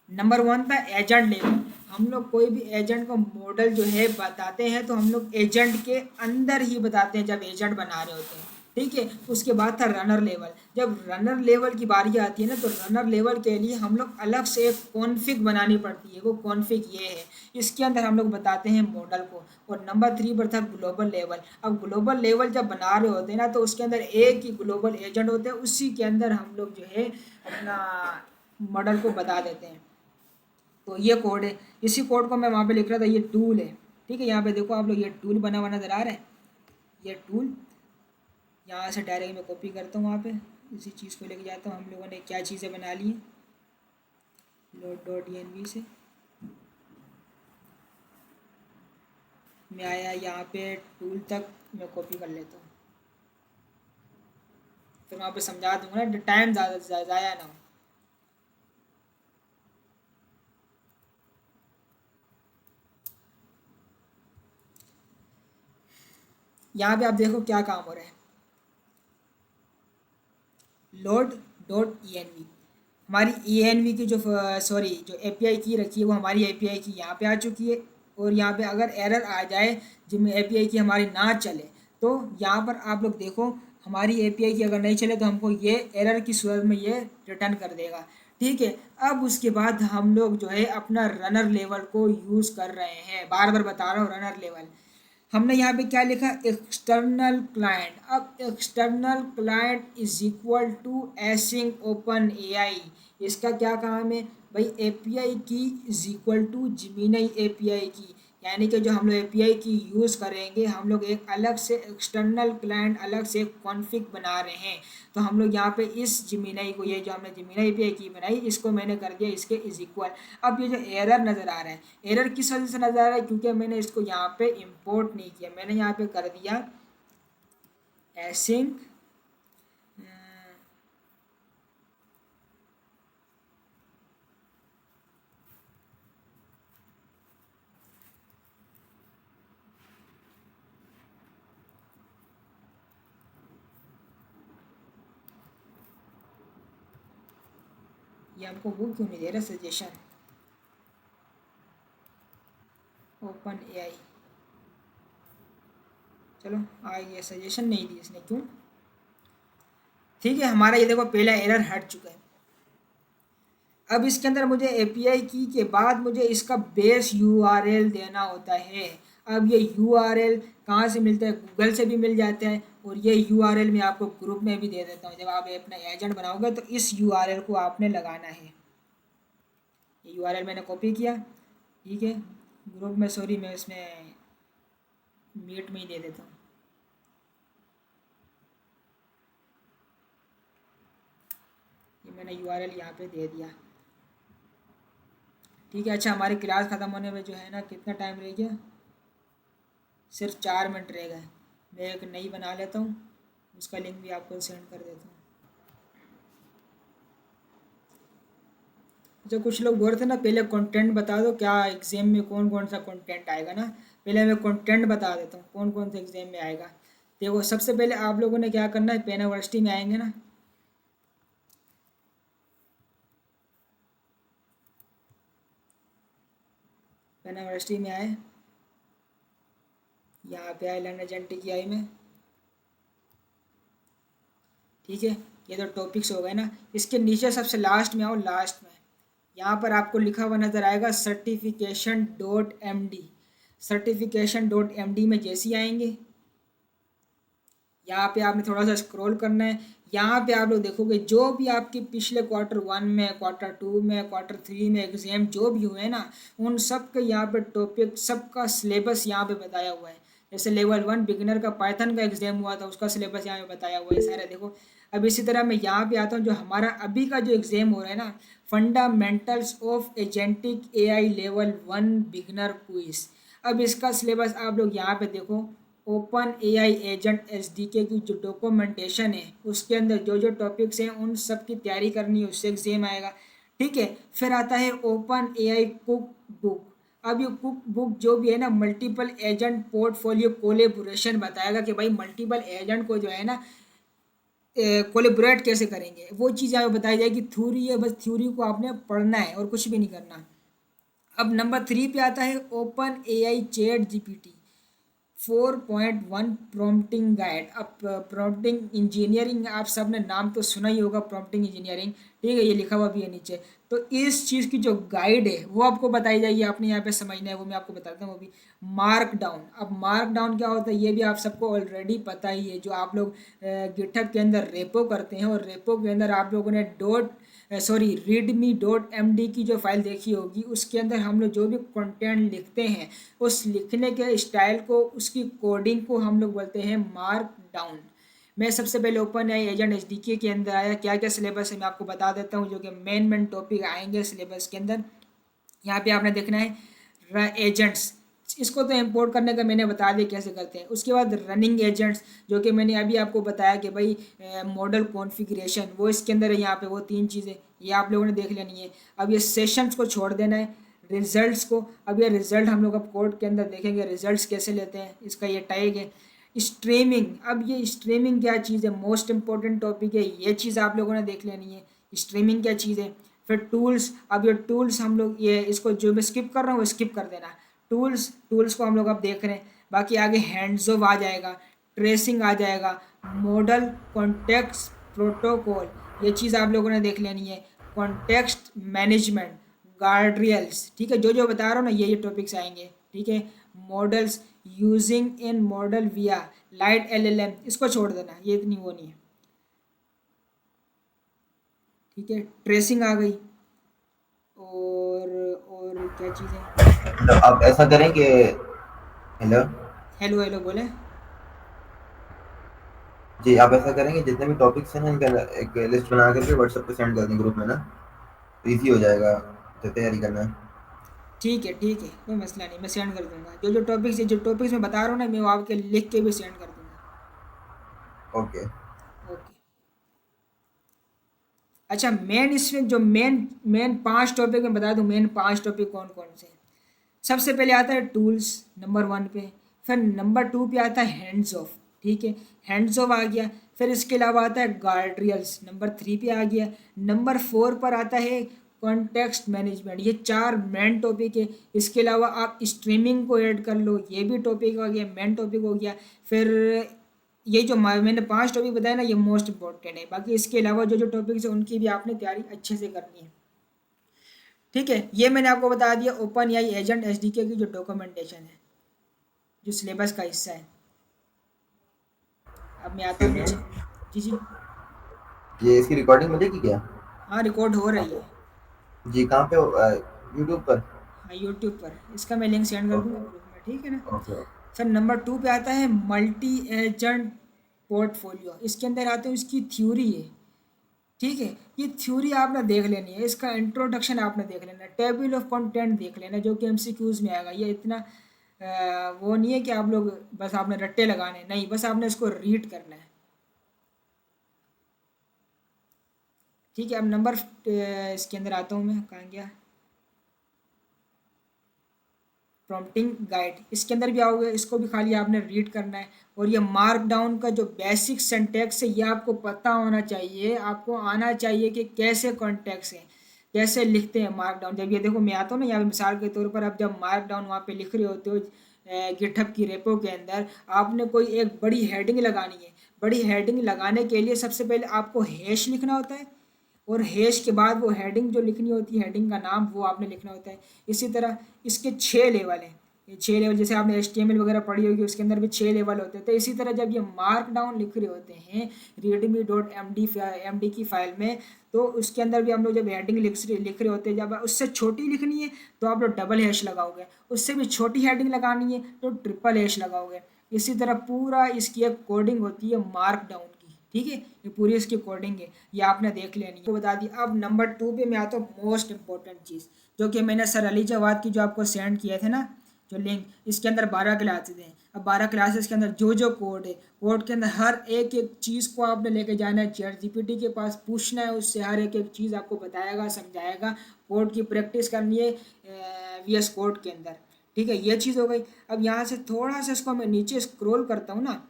नंबर वन था एजेंट लेवल। हम लोग कोई भी एजेंट को मॉडल जो है बताते हैं, तो हम लोग एजेंट के अंदर ही बताते हैं जब एजेंट बना रहे होते हैं। ठीक है, उसके बाद था रनर लेवल। जब रनर लेवल की बारी आती है ना, तो रनर लेवल के लिए हम लोग अलग से एक कॉन्फ़िग बनानी पड़ती है। वो कॉन्फ़िग ये है, इसके अंदर हम लोग बताते हैं मॉडल को। और नंबर थ्री पर था ग्लोबल लेवल। अब ग्लोबल लेवल जब बना रहे होते हैं ना, तो उसके अंदर एक ही ग्लोबल एजेंट होते हैं, उसी के अंदर हम लोग जो है अपना मॉडल को बता देते हैं। तो ये कोड है, इसी कोड को मैं वहाँ पे लिख रहा था, ये टूल है। ठीक है, यहाँ पे देखो आप लोग, ये टूल बना हुआ नज़र आ रहा है, ये टूल, यहाँ से डायरेक्ट मैं कॉपी करता हूँ, वहाँ पे इसी चीज़ को लेके जाता हूँ। हम लोगों ने क्या चीज़ें बना ली हैं, load dot E N V से मैं आया यहाँ पे टूल तक, मैं कॉपी कर लेता हूँ, फिर वहाँ पे समझा दूँगा ना, टाइम ज़्यादा ज़ाया ना हो। यहाँ पे आप देखो क्या काम हो रहा है, load dot E N V, हमारी ई एन वी की जो सॉरी जो ए पी आई की रखी है, वो हमारी ए पी आई की यहाँ पे आ चुकी है। और यहाँ पे अगर एरर आ जाए जिनमें ए पी आई की हमारी ना चले, तो यहाँ पर आप लोग देखो, हमारी ए पी आई की अगर नहीं चले तो हमको ये एरर की सूरत में ये रिटर्न कर देगा। ठीक है, अब उसके बाद हम लोग जो है अपना रनर लेवल को यूज़ कर रहे हैं, बार बार बता रहा हूँ रनर लेवल। हमने यहाँ पे क्या लिखा, एक्सटर्नल क्लाइंट। अब external client is equal to async open AI, इसका क्या काम है भाई, API key is equal to Gemini API key, यानी कि जो हम लोग एपीआई की यूज़ करेंगे, हम लोग एक अलग से एक्सटर्नल क्लाइंट, अलग से कॉन्फ़िग बना रहे हैं। तो हम लोग यहाँ पे इस जिमिनी को, ये जो हमने जिमिनी एपीआई की बनाई, इसको मैंने कर दिया इसके इज इक्वल। अब ये जो एरर नज़र आ रहा है, एरर किस वजह से नज़र आ रहा है, क्योंकि मैंने इसको यहाँ पे इंपोर्ट नहीं किया, मैंने यहाँ पे कर दिया एसिंग ये हमको वो क्यों नहीं दे रहा सजेशन, ओपन एआई, चलो आ ये सजेशन नहीं दी इसने, क्यों। ठीक है, हमारा ये देखो पहला एरर हट चुका है। अब इसके अंदर मुझे एपीआई की के बाद मुझे इसका बेस यूआरएल देना होता है। अब ये यूआरएल कहाँ से मिलता है, गूगल से भी मिल जाता है, और ये यूआरएल मैं आपको ग्रुप में भी दे देता हूँ। जब आप अपना एजेंट बनाओगे तो इस यूआरएल को आपने लगाना है। ये यूआरएल मैंने कॉपी किया, ठीक है, ग्रुप में, सॉरी मैं इसमें मीट में ही दे देता हूँ। ये मैंने यूआरएल यहाँ पे दे दिया। ठीक है, अच्छा हमारी क्लास ख़त्म होने में जो है ना कितना टाइम रह गया, सिर्फ 4 मिनट रह गए। मैं एक नई बना लेता हूँ, उसका लिंक भी आपको सेंड कर देता हूँ। जो कुछ लोग बोल रहे थे ना पहले कंटेंट बता दो, क्या एग्जाम में कौन कौन सा कंटेंट आएगा ना, पहले मैं कंटेंट बता देता हूँ कौन कौन सा एग्जाम में आएगा। देखो सबसे पहले आप लोगों ने क्या करना है, पेन यूनिवर्सिटी में आएंगे ना, पेन यूनिवर्सिटी में आए, यहाँ पे आए लर्न एजेंट की आई में, ठीक है। ये तो टॉपिक्स हो गए ना, इसके नीचे सबसे लास्ट में आओ, लास्ट में यहाँ पर आपको लिखा हुआ नज़र आएगा सर्टिफिकेशन.md। सर्टिफिकेशन.md में जैसे ही आएंगे, यहाँ पे आपने थोड़ा सा स्क्रॉल करना है। यहाँ पे आप लोग देखोगे जो भी आपके पिछले Q1 में, Q2 में, Q3 में एग्जाम जो भी हुए ना, उन सब के यहाँ पे टॉपिक, सबका सिलेबस यहाँ पे बताया हुआ है। जैसे लेवल 1 बिगिनर का पाइथन का एग्जाम हुआ था, उसका सिलेबस यहाँ पे बताया हुआ है सारे, देखो। अब इसी तरह मैं यहाँ पे आता हूँ, जो हमारा अभी का जो एग्जाम हो रहा है ना, fundamentals of agentic AI level 1 beginner quiz. अब इसका सिलेबस आप लोग यहाँ पे देखो, ओपन AI एजेंट SDK की जो डॉक्यूमेंटेशन है, उसके अंदर जो जो टॉपिक्स हैं उन सब की तैयारी करनी है, उससे एग्जाम आएगा, ठीक है। फिर आता है ओपन AI कुक बुक। अब ये कुक बुक जो भी है ना, मल्टीपल एजेंट पोर्टफोलियो कोलेबोरेशन बताएगा कि भाई मल्टीपल एजेंट को जो है ना कोलेबोरेट कैसे करेंगे, वो चीज़ यहाँ पे बताई जाएगी। थ्योरी है, बस थ्योरी को आपने पढ़ना है और कुछ भी नहीं करना। अब नंबर 3 पे आता है open AI chat GPT 4.1 prompting guide. अब प्रॉम्प्टिंग इंजीनियरिंग आप सब ने नाम तो सुना ही होगा, प्रॉम्प्टिंग इंजीनियरिंग, ठीक है, ये लिखा हुआ भी है नीचे। तो इस चीज़ की जो गाइड है वो आपको बताई जाएगी, आपने यहाँ पे समझना है, वो मैं आपको बताता हूँ। वो भी मार्क डाउन। अब मार्क डाउन क्या होता है ये भी आप सबको ऑलरेडी पता ही है, जो आप लोग गिटहब के अंदर रेपो करते हैं, और रेपो के अंदर आप लोगों ने readme.md की जो फाइल देखी होगी, उसके अंदर हम लोग जो भी कंटेंट लिखते हैं, उस लिखने के स्टाइल को, उसकी कोडिंग को हम लोग बोलते हैं मार्क डाउन। मैं सबसे पहले ओपन AI एजेंट SDK के अंदर आया, क्या क्या सिलेबस है मैं आपको बता देता हूँ, जो कि मेन टॉपिक आएंगे सिलेबस के अंदर। यहाँ पे आपने देखना है एजेंट्स, इसको तो इंपोर्ट करने का मैंने बता दिया कैसे करते हैं। उसके बाद रनिंग एजेंट्स, जो कि मैंने अभी आपको बताया कि भाई मॉडल कॉन्फ़िगरेशन, वो इसके अंदर है। यहाँ पे वो 3 चीज़ें ये आप लोगों ने देख लेनी है। अब ये सेशंस को छोड़ देना है, रिजल्ट्स को। अब ये रिजल्ट हम लोग अब कोड के अंदर देखेंगे, रिजल्ट्स कैसे लेते हैं, इसका ये टैग है। स्ट्रीमिंग, अब ये स्ट्रीमिंग क्या चीज़ है, मोस्ट इंपॉर्टेंट टॉपिक है, ये चीज़ आप लोगों ने देख लेनी है, स्ट्रीमिंग क्या चीज़ है। फिर टूल्स, अब ये टूल्स हम लोग, ये इसको जो मैं स्किप कर रहा हूँ वो स्किप कर देना। टूल्स को हम लोग अब देख रहे हैं। बाकी आगे हैंड्स ऑफ आ जाएगा, ट्रेसिंग आ जाएगा, मॉडल कॉन्टेक्स्ट प्रोटोकॉल, ये चीज़ आप लोगों ने देख लेनी है। कॉन्टेक्स्ट मैनेजमेंट, गार्ड्रियल्स, ठीक है, जो जो बता रहा हूँ ना ये टॉपिक्स आएंगे, ठीक है। मॉडल्स यूजिंग इन मॉडल विया लाइट LLM, इसको छोड़ देना, ये इतनी वो नहीं है, ठीक है। ट्रेसिंग आ गई, और क्या चीज़ है। मतलब आप ऐसा करें कि हेलो हेलो हेलो बोले। जी, आप ऐसा करें कि जितने भी टॉपिक्स हैं ना इनका एक लिस्ट बना करके व्हाट्सएप पे सेंड कर दें ग्रुप में ना, तो ईजी हो जाएगा तो तैयारी करना। ठीक है ठीक है, कोई मसला नहीं, मैं सेंड कर दूंगा। जो टॉपिक्स मैं बता रहा हूँ ना, मैं वो आपके लिख के भी सेंड कर दूंगा। ओके। ओके। अच्छा, मेन इसमें जो मेन मेन 5 टॉपिक मैं बता दूं, मेन 5 टॉपिक कौन कौन से हैं। सबसे पहले आता है टूल्स नंबर 1 पे। फिर नंबर 2 पे आता है हैंड्स ऑफ, ठीक है, हैंड्स ऑफ आ गया। फिर इसके अलावा आता है गार्ड्रियल्स, नंबर 3 पे आ गया। नंबर 4 पर आता है कॉन्टेक्स्ट मैनेजमेंट। ये 4 मेन टॉपिक है। इसके अलावा आप स्ट्रीमिंग को ऐड कर लो, ये भी टॉपिक हो गया, मेन टॉपिक हो गया। फिर ये जो मैंने 5 टॉपिक बताया ना, ये मोस्ट इंपॉर्टेंट है। बाकी इसके अलावा जो जो टॉपिक्स है उनकी भी आपने तैयारी अच्छे से करनी है, ठीक है। ये मैंने आपको बता दिया ओपन AI एजेंट SDK की जो डॉक्यूमेंटेशन है, जो सिलेबस का हिस्सा है। अब मैं आता हूँ एक्सक्यूज नीचे। मी, जी जी। ये इसकी रिकॉर्डिंग मिलेगी क्या? हाँ, रिकॉर्ड हो रही है। जी कहाँ पे यूट्यूब पर? हाँ, यूट्यूब पर, इसका मैं लिंक सेंड कर ओके दूंगा ग्रुप में, ठीक है ना। ओके। सर नंबर 2 पे आता है मल्टी एजेंट पोर्टफोलियो। इसके अंदर आते हैं उसकी थ्योरी है, ठीक है। ये थ्योरी आपने देख लेनी है, इसका इंट्रोडक्शन आपने देख लेना है, टेबल ऑफ कंटेंट देख लेना जो कि MCQs में आएगा। ये इतना वो नहीं है कि आप लोग बस आपने रट्टे लगाने, नहीं, बस आपने इसको रीड करना है। ठीक है, अब नंबर इसके अंदर आता हूँ मैं, कहाँ गया, प्रॉम्प्टिंग गाइड, इसके अंदर भी आओगे, इसको भी खाली आपने रीड करना है। और ये मार्क डाउन का जो बेसिक सिंटैक्स है ये आपको पता होना चाहिए, आपको आना चाहिए कि कैसे कॉन्टेक्स्ट है, कैसे लिखते हैं मार्क डाउन। जब ये देखो मैं आता हूँ ना यहाँ पे मिसाल के तौर पर, आप जब मार्क डाउन वहाँ पे लिख रहे होते हो गिटहब की रेपो के अंदर, आपने कोई एक बड़ी हेडिंग लगानी है। बड़ी हेडिंग लगाने के लिए सबसे पहले आपको हैश लिखना होता है, और हैश के बाद वो हेडिंग जो लिखनी होती है, हेडिंग का नाम वो आपने लिखना होता है। इसी तरह इसके 6 लेवल हैं, ये 6 लेवल, जैसे आपने HTML वगैरह पढ़ी होगी उसके अंदर भी 6 लेवल होते हैं। तो इसी तरह जब ये मार्क डाउन लिख रहे होते हैं readme.md की फाइल में, तो उसके अंदर भी हम लोग जब हेडिंग लिख रहे होते हैं, जब उससे छोटी लिखनी है तो आप लोग डबल हैश लगाओगे, उससे भी छोटी हेडिंग लगानी है तो ट्रिपल हैश लगाओगे। इसी तरह पूरा इसकी एक कोडिंग होती है मार्क डाउन की। ठीक है, ये पूरी इसकी कोडिंग है, ये आपने देख लेनी है, तो बता दी। अब नंबर 2 पे मैं आता हूँ, मोस्ट इंपॉर्टेंट चीज़, जो कि मैंने सर अली जवाद की जो आपको सेंड किए थे ना जो लिंक, इसके अंदर 12 क्लासेज हैं। अब 12 क्लासेज के अंदर जो जो कोड है, कोड के अंदर हर एक एक चीज़ को आपने लेके जाना है, ChatGPT के पास पूछना है, उससे हर एक एक चीज़ आपको बताएगा, समझाएगा। कोड की प्रैक्टिस करनी है VS कोड के अंदर। ठीक है, ये चीज़ हो गई। अब यहाँ से थोड़ा सा इसको मैं नीचे स्क्रॉल करता हूँ ना,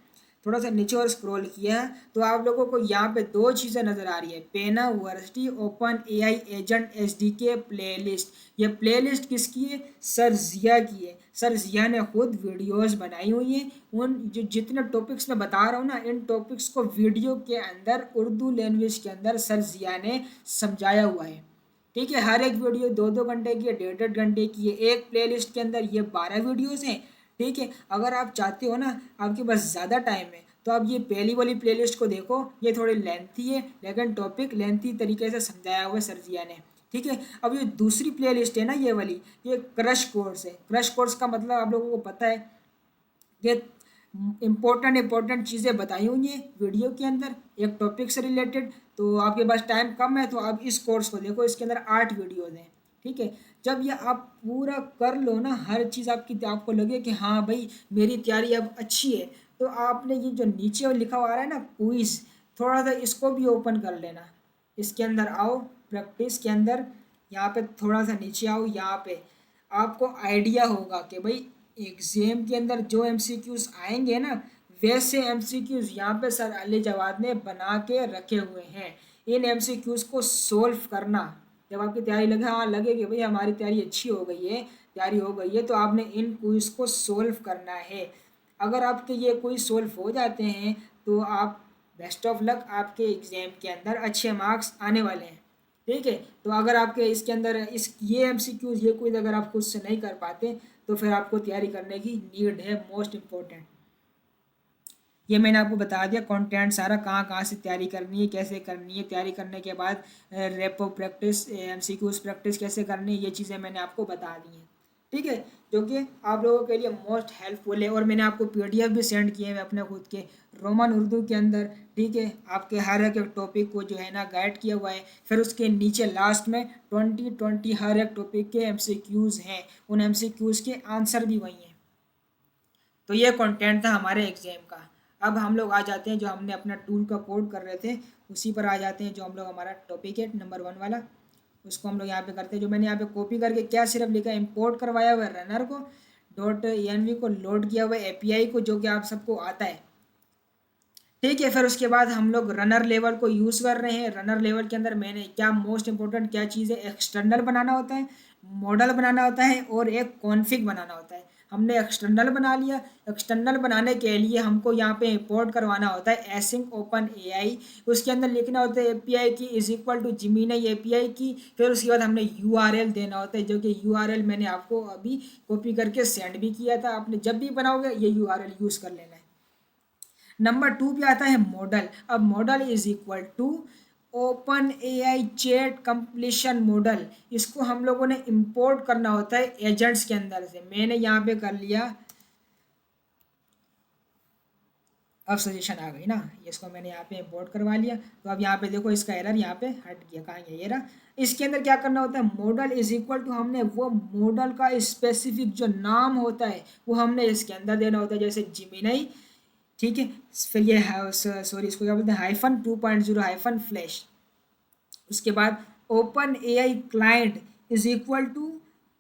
थोड़ा सा नीचे और स्क्रॉल किया है, तो आप लोगों को यहाँ पे 2 चीज़ें नज़र आ रही है, पेना varsity open AI agent SDK playlist. ये प्लेलिस्ट किसकी है? सर जिया की है। सर जिया ने खुद वीडियोस बनाई हुई हैं, उन जो जितने टॉपिक्स मैं बता रहा हूँ ना, इन टॉपिक्स को वीडियो के अंदर उर्दू लैंग्वेज के अंदर सर जिया ने समझाया हुआ है। ठीक है, हर एक वीडियो 2-2 घंटे की है, 1.5-1.5 घंटे की है। एक प्लेलिस्ट के अंदर ये 12 वीडियोस हैं। ठीक है, अगर आप चाहते हो ना आपके पास ज़्यादा टाइम है, तो आप ये पहली वाली प्लेलिस्ट को देखो, ये थोड़ी लेंथी है लेकिन टॉपिक लेंथी तरीके से समझाया हुआ है सरजिया ने। ठीक है, अब ये दूसरी प्लेलिस्ट है ना, ये वाली, ये क्रश कोर्स है। क्रश कोर्स का मतलब आप लोगों को पता है कि इम्पोर्टेंट चीज़ें बताई हुई हैं वीडियो के अंदर एक टॉपिक से रिलेटेड। तो आपके पास टाइम कम है तो आप इस कोर्स को देखो, इसके अंदर 8 वीडियोज़ हैं। ठीक है, जब ये आप पूरा कर लो ना, हर चीज़ आपकी, आपको लगे कि हाँ भाई मेरी तैयारी अब अच्छी है, तो आपने ये जो नीचे लिखा हुआ आ रहा है ना क्विज, थोड़ा सा इसको भी ओपन कर लेना। इसके अंदर आओ, प्रैक्टिस के अंदर, यहाँ पे थोड़ा सा नीचे आओ, यहाँ पे आपको आइडिया होगा कि भाई एग्जाम के अंदर जो MCQs आएंगे ना, वैसे MCQs यहाँ पे सर अली जवाद ने बना के रखे हुए हैं। इन MCQs को सोल्व करना, जब आपकी तैयारी लगे, हाँ लगे कि भाई हमारी तैयारी अच्छी हो गई है, तैयारी हो गई है, तो आपने इन क्विज को सोल्व करना है। अगर आपके ये क्विज सोल्व हो जाते हैं तो आप बेस्ट ऑफ लक, आपके एग्ज़ाम के अंदर अच्छे मार्क्स आने वाले हैं। ठीक है, तो अगर आपके इसके अंदर इस ये MCQs ये क्विज अगर आप खुद से नहीं कर पाते, तो फिर आपको तैयारी करने की नीड है, मोस्ट इम्पोर्टेंट। ये मैंने आपको बता दिया कंटेंट सारा, कहाँ कहाँ से तैयारी करनी है, कैसे करनी है, तैयारी करने के बाद रेपो प्रैक्टिस, MCQs प्रैक्टिस कैसे करनी है, ये चीज़ें मैंने आपको बता दी हैं। ठीक है, जो कि आप लोगों के लिए मोस्ट हेल्पफुल है। और मैंने आपको PDF भी सेंड किए हैं अपने खुद के रोमन उर्दू के अंदर। ठीक है, आपके हर एक टॉपिक को जो है ना गाइड किया हुआ है। फिर उसके नीचे लास्ट में 20-20 हर एक टॉपिक के MCQs हैं, उन MCQs के आंसर भी वही हैं। तो ये कंटेंट था हमारे एग्जाम का। अब हम लोग आ जाते हैं जो हमने अपना टूल का कोड कर रहे थे, उसी पर आ जाते हैं। जो हम लोग हमारा टॉपिक है नंबर 1 वाला, उसको हम लोग यहाँ पे करते हैं। जो मैंने यहाँ पे कॉपी करके क्या सिर्फ लिखा, इंपोर्ट करवाया हुआ है रनर को, .env को लोड किया हुआ है API को, जो कि आप सबको आता है। ठीक है, फिर उसके बाद हम लोग रनर लेवल को यूज़ कर रहे हैं। रनर लेवल के अंदर मैंने क्या मोस्ट इंपॉर्टेंट क्या चीज़ है, एक्सटर्नल बनाना होता है, मॉडल बनाना होता है, और एक कॉन्फ़िग बनाना होता है। हमने एक्सटर्नल बना लिया। एक्सटर्नल बनाने के लिए हमको यहाँ पे इंपोर्ट करवाना होता है एसिंक ओपन AI। उसके अंदर लिखना होता है API की is equal to Gemini API की। फिर उसके बाद हमने URL देना होता है, जो कि URL मैंने आपको अभी कॉपी करके सेंड भी किया था। आपने जब भी बनाओगे ये URL यूज़ कर लेना है। नंबर 2 पे आता है मॉडल। अब model is equal to open AI chat completion model. इसको हम लोगों ने इंपोर्ट करना होता है एजेंट्स के अंदर से। मैंने यहाँ पे कर लिया अब सजेशन आ गई ना, इसको मैंने यहाँ पे इंपोर्ट करवा लिया। तो अब यहाँ पे देखो इसका एरर यहाँ पे हट गया, कहाँ गया ये रहा। इसके अंदर क्या करना होता है, मॉडल इज इक्वल टू, हमने वो मॉडल का स्पेसिफिक जो नाम होता है वो हमने इसके अंदर देना होता है, जैसे जिमिनाई, ठीक है। फिर ये सॉरी इसको क्या बोलते हैं, -2.0 -फ्लैश। उसके बाद open AI client is equal to,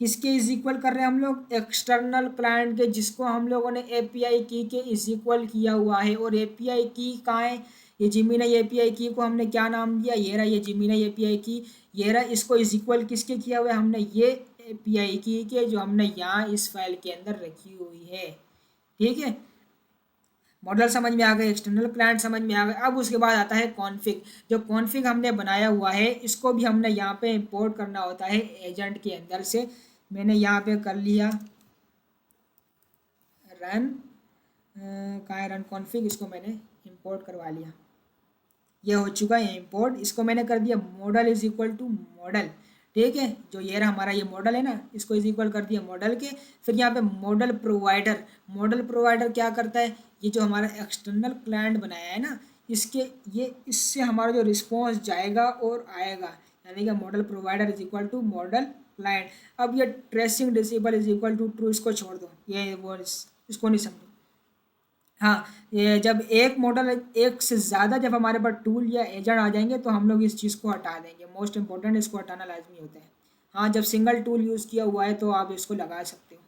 किसके इज इक्वल कर रहे हैं हम लोग, एक्सटर्नल क्लाइंट के, जिसको हम लोगों ने एपीआई की के इज इक्वल किया हुआ है। और एपीआई की कहाँ है, ये जिमिनाई एपीआई की को हमने क्या नाम दिया, ये रहा ये जिमिनाई एपीआई की, ये रहा। इसको इज इक्वल किसके किया हुआ है हमने, ये एपीआई की के, जो हमने यहाँ इस फाइल के अंदर रखी हुई है, ठीक है। मॉडल समझ में आ गए, एक्सटर्नल क्लाइंट समझ में आ गए। अब उसके बाद आता है कॉन्फ़िग। जो कॉन्फ़िग हमने बनाया हुआ है इसको भी हमने यहाँ पे इंपोर्ट करना होता है एजेंट के अंदर से। मैंने यहाँ पे कर लिया रन, कहाँ है रन कॉन्फ़िग, इसको मैंने इंपोर्ट करवा लिया। ये हो चुका है इंपोर्ट। इसको मैंने कर दिया model is equal to model, ठीक है। जो ये रहा हमारा ये मॉडल है ना, इसको इज इक्वल कर दिया मॉडल के। फिर यहाँ पे मॉडल प्रोवाइडर, मॉडल प्रोवाइडर क्या करता है, ये जो हमारा एक्सटर्नल क्लाइंट बनाया है ना, इसके ये इससे हमारा जो रिस्पॉन्स जाएगा और आएगा, यानी कि model provider is equal to model client. अब ये tracing disable is equal to true, इसको छोड़ दो, ये वो इसको नहीं समझो। हाँ, ये जब एक मॉडल, एक से ज़्यादा जब हमारे पास टूल या एजेंट आ जाएंगे तो हम लोग इस चीज़ को हटा देंगे। मोस्ट इंपॉर्टेंट, इसको हटाना लाजमी होता है। हाँ, जब सिंगल टूल यूज़ किया हुआ है तो आप इसको लगा सकते हो।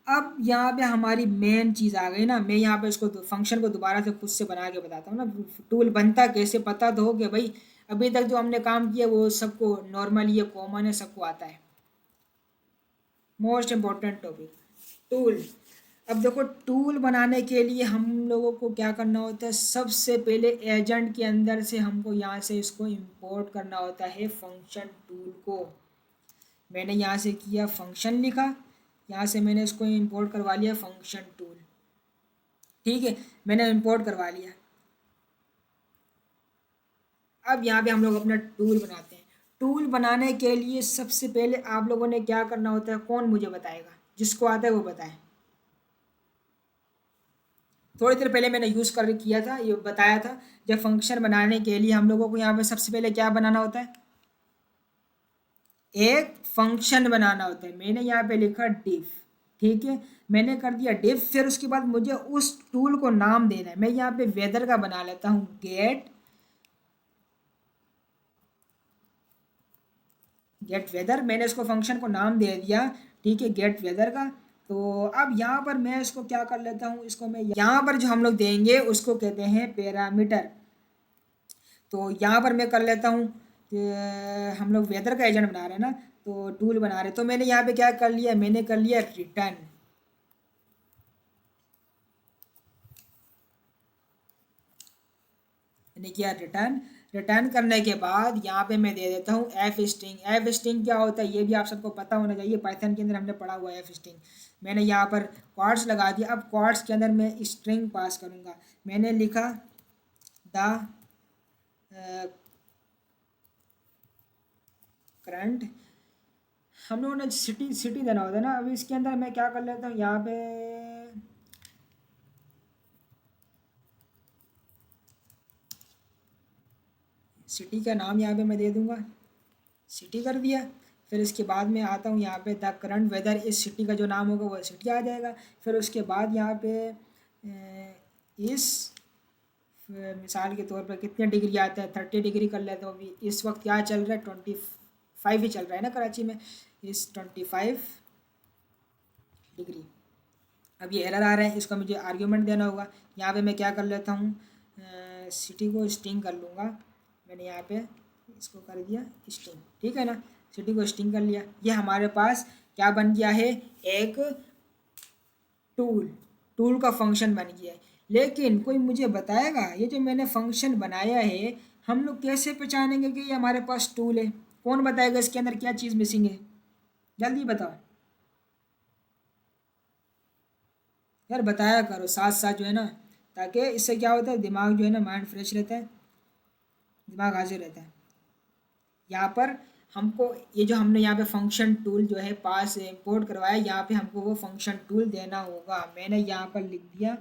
अब यहाँ पे हमारी मेन चीज़ आ गई ना, मैं यहाँ पे इसको फंक्शन को दोबारा से खुद से बना के बताता हूँ ना, टूल बनता कैसे, पता तो हो कि भाई अभी तक जो हमने काम किया वो सबको नॉर्मल, ये कॉमन है, सबको आता है। Most important topic tool. अब देखो टूल बनाने के लिए हम लोगों को क्या करना होता है, सबसे पहले एजेंट के अंदर से हमको यहाँ से इसको इंपोर्ट करना होता है फंक्शन टूल को। मैंने यहाँ से किया फंक्शन लिखा, यहाँ से मैंने इसको इंपोर्ट करवा लिया फंक्शन टूल, ठीक है। मैंने इंपोर्ट करवा लिया। अब यहाँ पे हम लोग अपना टूल बनाते हैं। टूल बनाने के लिए सबसे पहले आप लोगों ने क्या करना होता है, कौन मुझे बताएगा, जिसको आता है वो बताए। थोड़ी देर पहले मैंने यूज़ कर किया था, ये बताया था। जब फंक्शन बनाने के लिए हम लोगों को यहाँ पे सबसे पहले क्या बनाना होता है, एक फंक्शन बनाना होता है। मैंने यहाँ पे लिखा डिफ, ठीक है। मैंने कर दिया डिफ। फिर उसके बाद मुझे उस टूल को नाम देना है। मैं यहाँ पे वेदर का बना लेता हूँ, गेट वेदर। मैंने इसको फंक्शन को नाम दे दिया, ठीक है, गेट वेदर का। तो अब यहाँ पर मैं इसको क्या कर लेता हूँ, इसको मैं यहाँ पर जो हम लोग देंगे उसको कहते हैं पैरामीटर। तो यहाँ पर मैं कर लेता हूँ हम लोग वेदर का एजेंट बना रहे हैं ना, तो टूल बना रहे हैं। तो मैंने यहाँ पे क्या कर लिया, मैंने कर लिया रिटर्न। मैंने किया रिटर्न। रिटर्न करने के बाद यहाँ पे मैं दे देता हूँ एफ स्ट्रिंग। एफ स्ट्रिंग क्या होता है ये भी आप सबको पता होना चाहिए, पाइथन के अंदर हमने पढ़ा हुआ है एफ स्ट्रिंग। मैंने यहाँ पर क्वाड्स लगा दिया। अब क्वाड्स के अंदर मैं स्ट्रिंग पास करूँगा। मैंने लिखा द करंट, हम लोगों ने सिटी सिटी देना होता है ना। अभी इसके अंदर मैं क्या कर लेता हूँ, यहाँ पे सिटी का नाम यहाँ पे मैं दे दूँगा, सिटी कर दिया। फिर इसके बाद में आता हूँ यहाँ पे द करंट वेदर, इस सिटी का जो नाम होगा वो सिटी आ जाएगा। फिर उसके बाद यहाँ पे इस मिसाल के तौर पर कितने डिग्री आता है, 30 डिग्री कर लेता हूँ। अभी इस वक्त क्या चल रहा है, 25 ही चल रहा है ना कराची में, इस 25 डिग्री। अब ये एरर आ रहा है, इसको मुझे आर्ग्यूमेंट देना होगा। यहाँ पे मैं क्या कर लेता हूँ, सिटी को स्ट्रिंग कर लूँगा। मैंने यहाँ पे इसको कर दिया स्ट्रिंग, ठीक है ना। सिटी को स्ट्रिंग कर लिया। ये हमारे पास क्या बन गया है, एक टूल का फंक्शन बन गया है। लेकिन कोई मुझे बताएगा ये जो मैंने फंक्शन बनाया है हम लोग कैसे पहचानेंगे कि ये हमारे पास टूल है? कौन बताएगा इसके अंदर क्या चीज़ मिसिंग है, जल्दी बताओ यार, बताया करो साथ साथ जो है ना, ताकि इससे क्या होता है दिमाग जो है ना, माइंड फ्रेश रहता है, दिमाग हाजिर रहता है। यहाँ पर हमको ये जो हमने यहाँ पे फंक्शन टूल जो है पास इंपोर्ट करवाया, यहाँ पे हमको वो फंक्शन टूल देना होगा। मैंने यहाँ पर लिख दिया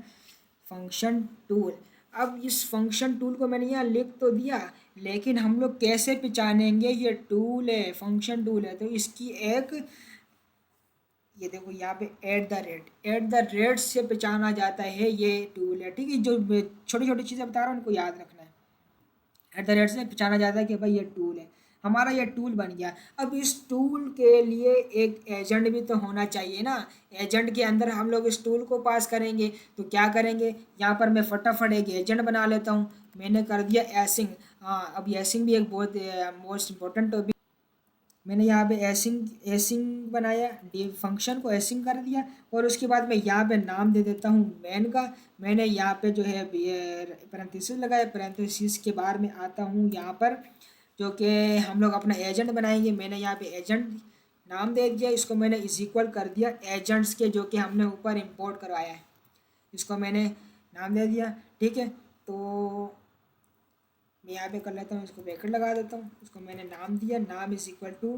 फंक्शन टूल। अब इस फंक्शन टूल को मैंने यहाँ लिख तो दिया, लेकिन हम लोग कैसे पहचानेंगे ये टूल है, फंक्शन टूल है? तो इसकी एक, ये देखो यहाँ पे एट द रेट से पहचाना जाता है ये टूल है, ठीक है। जो छोटी छोटी चीज़ें बता रहा हूँ उनको याद रखना है। एट द रेट से पहचाना जाता है कि भाई ये टूल है, हमारा ये टूल बन गया। अब इस टूल के लिए एक एजेंट भी तो होना चाहिए ना। एजेंट के अंदर हम लोग इस टूल को पास करेंगे, तो क्या करेंगे, यहाँ पर मैं फटाफट एक एजेंट बना लेता हूँ। मैंने कर दिया एसिंग। हाँ, अब एसिंग भी एक बहुत मोस्ट इम्पोर्टेंट टॉपिक। मैंने यहाँ पे एसिंग एसिंग बनाया, डी फंक्शन को एसिंग कर दिया, और उसके बाद मैं यहाँ पे नाम दे देता हूँ मैन का। मैंने यहाँ पे जो है पैरेंथेसिस लगाया, पैरेंथेसिस के बाद में आता हूँ यहाँ पर, जो कि हम लोग अपना एजेंट बनाएंगे। मैंने यहाँ पे एजेंट नाम दे दिया, इसको मैंने इज इक्वल कर दिया एजेंट्स के, जो कि हमने ऊपर इंपोर्ट करवाया है, इसको मैंने नाम दे दिया, ठीक है। तो मैं यहाँ पे कर लेता हूँ, इसको ब्रैकेट लगा देता हूँ, इसको मैंने नाम दिया, नाम इज इक्वल टू,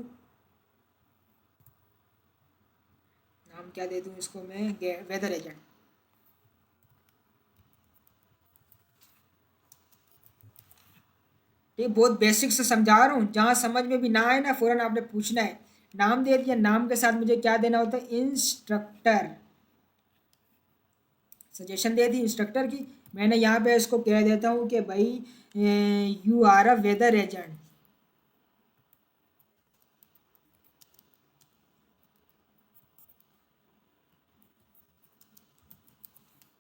नाम क्या दे दूँ इसको मैं, वेदर एजेंट। ये बहुत बेसिक से समझा रहा हूँ, जहाँ समझ में भी ना आए ना फ़ौरन आपने पूछना है। नाम दे दिया, नाम के साथ मुझे क्या देना होता है, इंस्ट्रक्टर, सजेशन दे दी इंस्ट्रक्टर की। मैंने यहाँ पे इसको कह देता हूँ कि भाई you are a weather agent,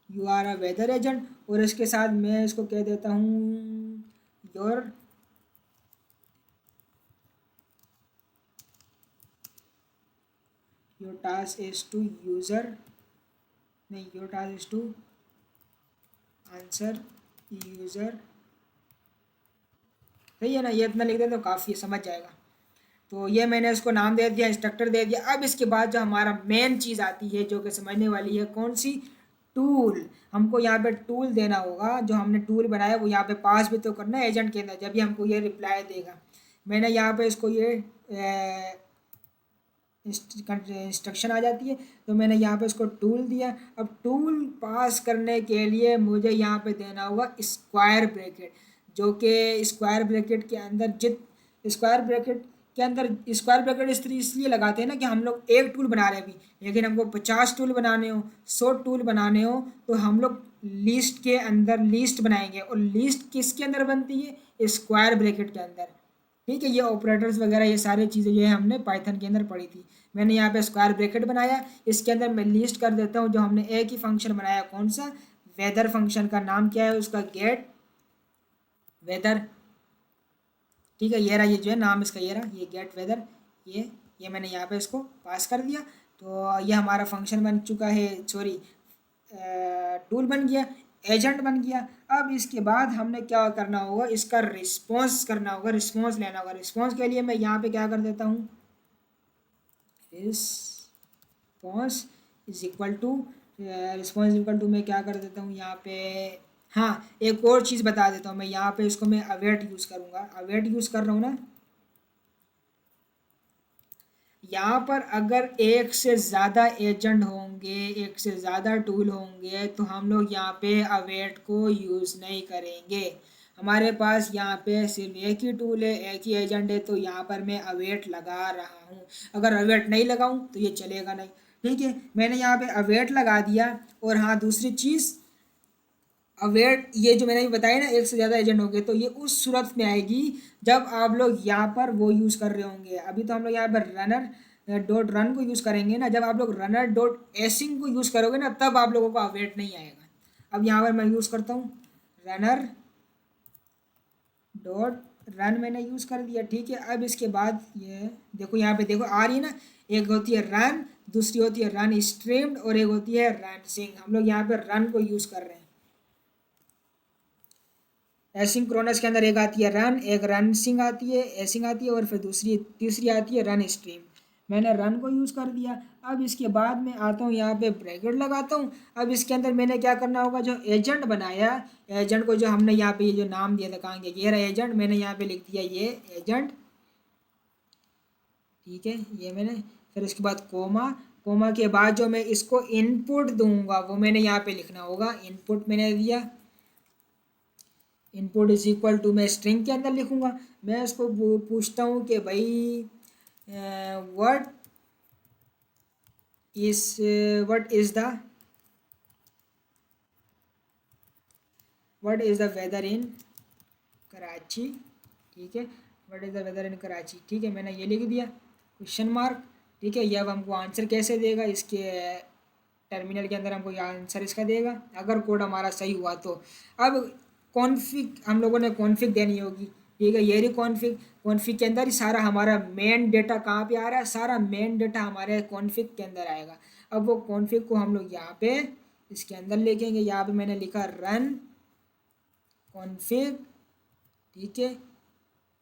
you are a weather agent, और इसके साथ मैं इसको कह देता हूँ your your task is to user, नहीं, your task is to answer user, सही है ना। ये इतना लिख दे तो काफ़ी समझ जाएगा। तो ये मैंने इसको नाम दे दिया, इंस्ट्रक्टर दे दिया। अब इसके बाद जो हमारा मेन चीज़ आती है, जो कि समझने वाली है, कौन सी, टूल। हमको यहाँ पे टूल देना होगा, जो हमने टूल बनाया वो यहाँ पे पास भी तो करना है एजेंट के अंदर, जब भी हमको ये रिप्लाई देगा। मैंने यहाँ पे इसको ये इंस्ट्रक्शन आ जाती है, तो मैंने यहाँ पे इसको टूल दिया। अब टूल पास करने के लिए मुझे यहाँ पे देना होगा स्क्वायर ब्रैकेट, जो कि स्क्वायर ब्रैकेट के अंदर स्क्वायर ब्रैकेट के अंदर स्क्वायर ब्रैकेट इसलिए लगाते हैं ना कि हम लोग एक टूल बना रहे हैं अभी, लेकिन हमको 50 टूल बनाने हो, 100 टूल बनाने हो, तो हम लोग लिस्ट के अंदर लिस्ट बनाएंगे। और लिस्ट किसके अंदर बनती है, स्क्वायर ब्रैकेट के अंदर, ठीक है। ये ऑपरेटर्स वगैरह ये सारी चीज़ें जो है हमने पाइथन के अंदर पढ़ी थी। मैंने यहाँ पे स्क्वायर ब्रैकेट बनाया, इसके अंदर मैं लिस्ट कर देता हूँ। जो हमने एक ही फंक्शन बनाया, कौन सा, वेदर फंक्शन का नाम क्या है उसका, गेट वेदर, ठीक है। ये रहा, ये जो है नाम इसका, ये रहा, ये गेट वेदर। ये मैंने यहाँ पे इसको पास कर दिया, तो ये हमारा फंक्शन बन चुका है, सॉरी टूल बन गया, एजेंट बन गया। अब इसके बाद हमने क्या करना होगा, इसका रिस्पॉन्स करना होगा, रिस्पॉन्स लेना होगा। रिस्पॉन्स के लिए मैं यहाँ पे क्या कर देता हूँ, response is equal to, response equal to मैं क्या कर देता हूँ यहाँ पे, हाँ एक और चीज़ बता देता हूँ मैं यहाँ पे, इसको मैं अवेट यूज़ करूँगा, अवेट यूज़ कर रहा हूँ ना। यहाँ पर अगर एक से ज़्यादा एजेंट होंगे, एक से ज़्यादा टूल होंगे, तो हम लोग यहाँ पे अवेट को यूज़ नहीं करेंगे। हमारे पास यहाँ पे सिर्फ एक ही टूल है, एक ही एजेंट है, तो यहाँ पर मैं अवेट लगा रहा हूँ। अगर अवेट नहीं लगाऊँ तो ये चलेगा नहीं, ठीक है। मैंने यहाँ पे अवेट लगा दिया। और हाँ, दूसरी चीज़, अवेट ये जो मैंने बताया ना, एक से ज़्यादा एजेंट होंगे, तो ये उस सूरत में आएगी जब आप लोग यहाँ पर वो यूज़ कर रहे होंगे। अभी तो हम लोग यहाँ पर रनर डॉट रन को यूज़ करेंगे ना, जब आप लोग रनर डॉट एसिंग को यूज़ करोगे ना, तब आप लोगों को अवेट नहीं आएगा। अब यहाँ पर मैं यूज़ करता हूँ रनर डॉट रन, मैंने यूज़ कर दिया, ठीक है। अब इसके बाद ये देखो, यहाँ पे देखो आ रही है ना, एक होती है रन, दूसरी होती है रन स्ट्रीम्ड, और एक होती है रन सिंग। हम लोग यहाँ पे रन को यूज़ कर रहे हैं। एसिंक्रोनस के अंदर एक आती है रन, एक रन सिंग आती है, एसिंग आती है, और फिर तीसरी आती है रन स्ट्रीम। मैंने रन को यूज़ कर दिया। अब इसके बाद मैं आता हूँ यहाँ पे ब्रैकेट लगाता हूँ। अब इसके अंदर मैंने क्या करना होगा, जो एजेंट बनाया, एजेंट को जो हमने यहाँ पे ये जो नाम दिया था, कहाँ गया, ये रहा एजेंट, मैंने यहाँ पे लिख दिया ये एजेंट, ठीक है। ये मैंने, फिर उसके बाद कोमा, कोमा के बाद जो मैं इसको इनपुट दूंगा वो मैंने यहाँ पे लिखना होगा। इनपुट मैंने दिया, इनपुट इज इक्वल टू मैं स्ट्रिंग के अंदर लिखूंगा। मैं इसको पूछता हूँ कि भाई what is the weather in Karachi, ठीक है, what is the weather in Karachi, ठीक है, मैंने ये लिख दिया क्वेश्चन मार्क, ठीक है। ये अब हमको आंसर कैसे देगा, इसके टर्मिनल के अंदर हमको ये आंसर इसका देगा अगर कोड हमारा सही हुआ तो। अब कॉन्फ़िग हम लोगों ने कॉन्फ़िग देनी होगी, ठीक है। ये रही कॉन्फ़िग, कॉन्फ़िग के अंदर ही सारा हमारा मेन डेटा कहाँ पे आ रहा है, सारा मेन डेटा हमारे कॉन्फ़िग के अंदर आएगा। अब वो कॉन्फ़िग को हम लोग यहाँ पे इसके अंदर लिखेंगे। यहाँ पे मैंने लिखा रन कॉन्फ़िग, ठीक है,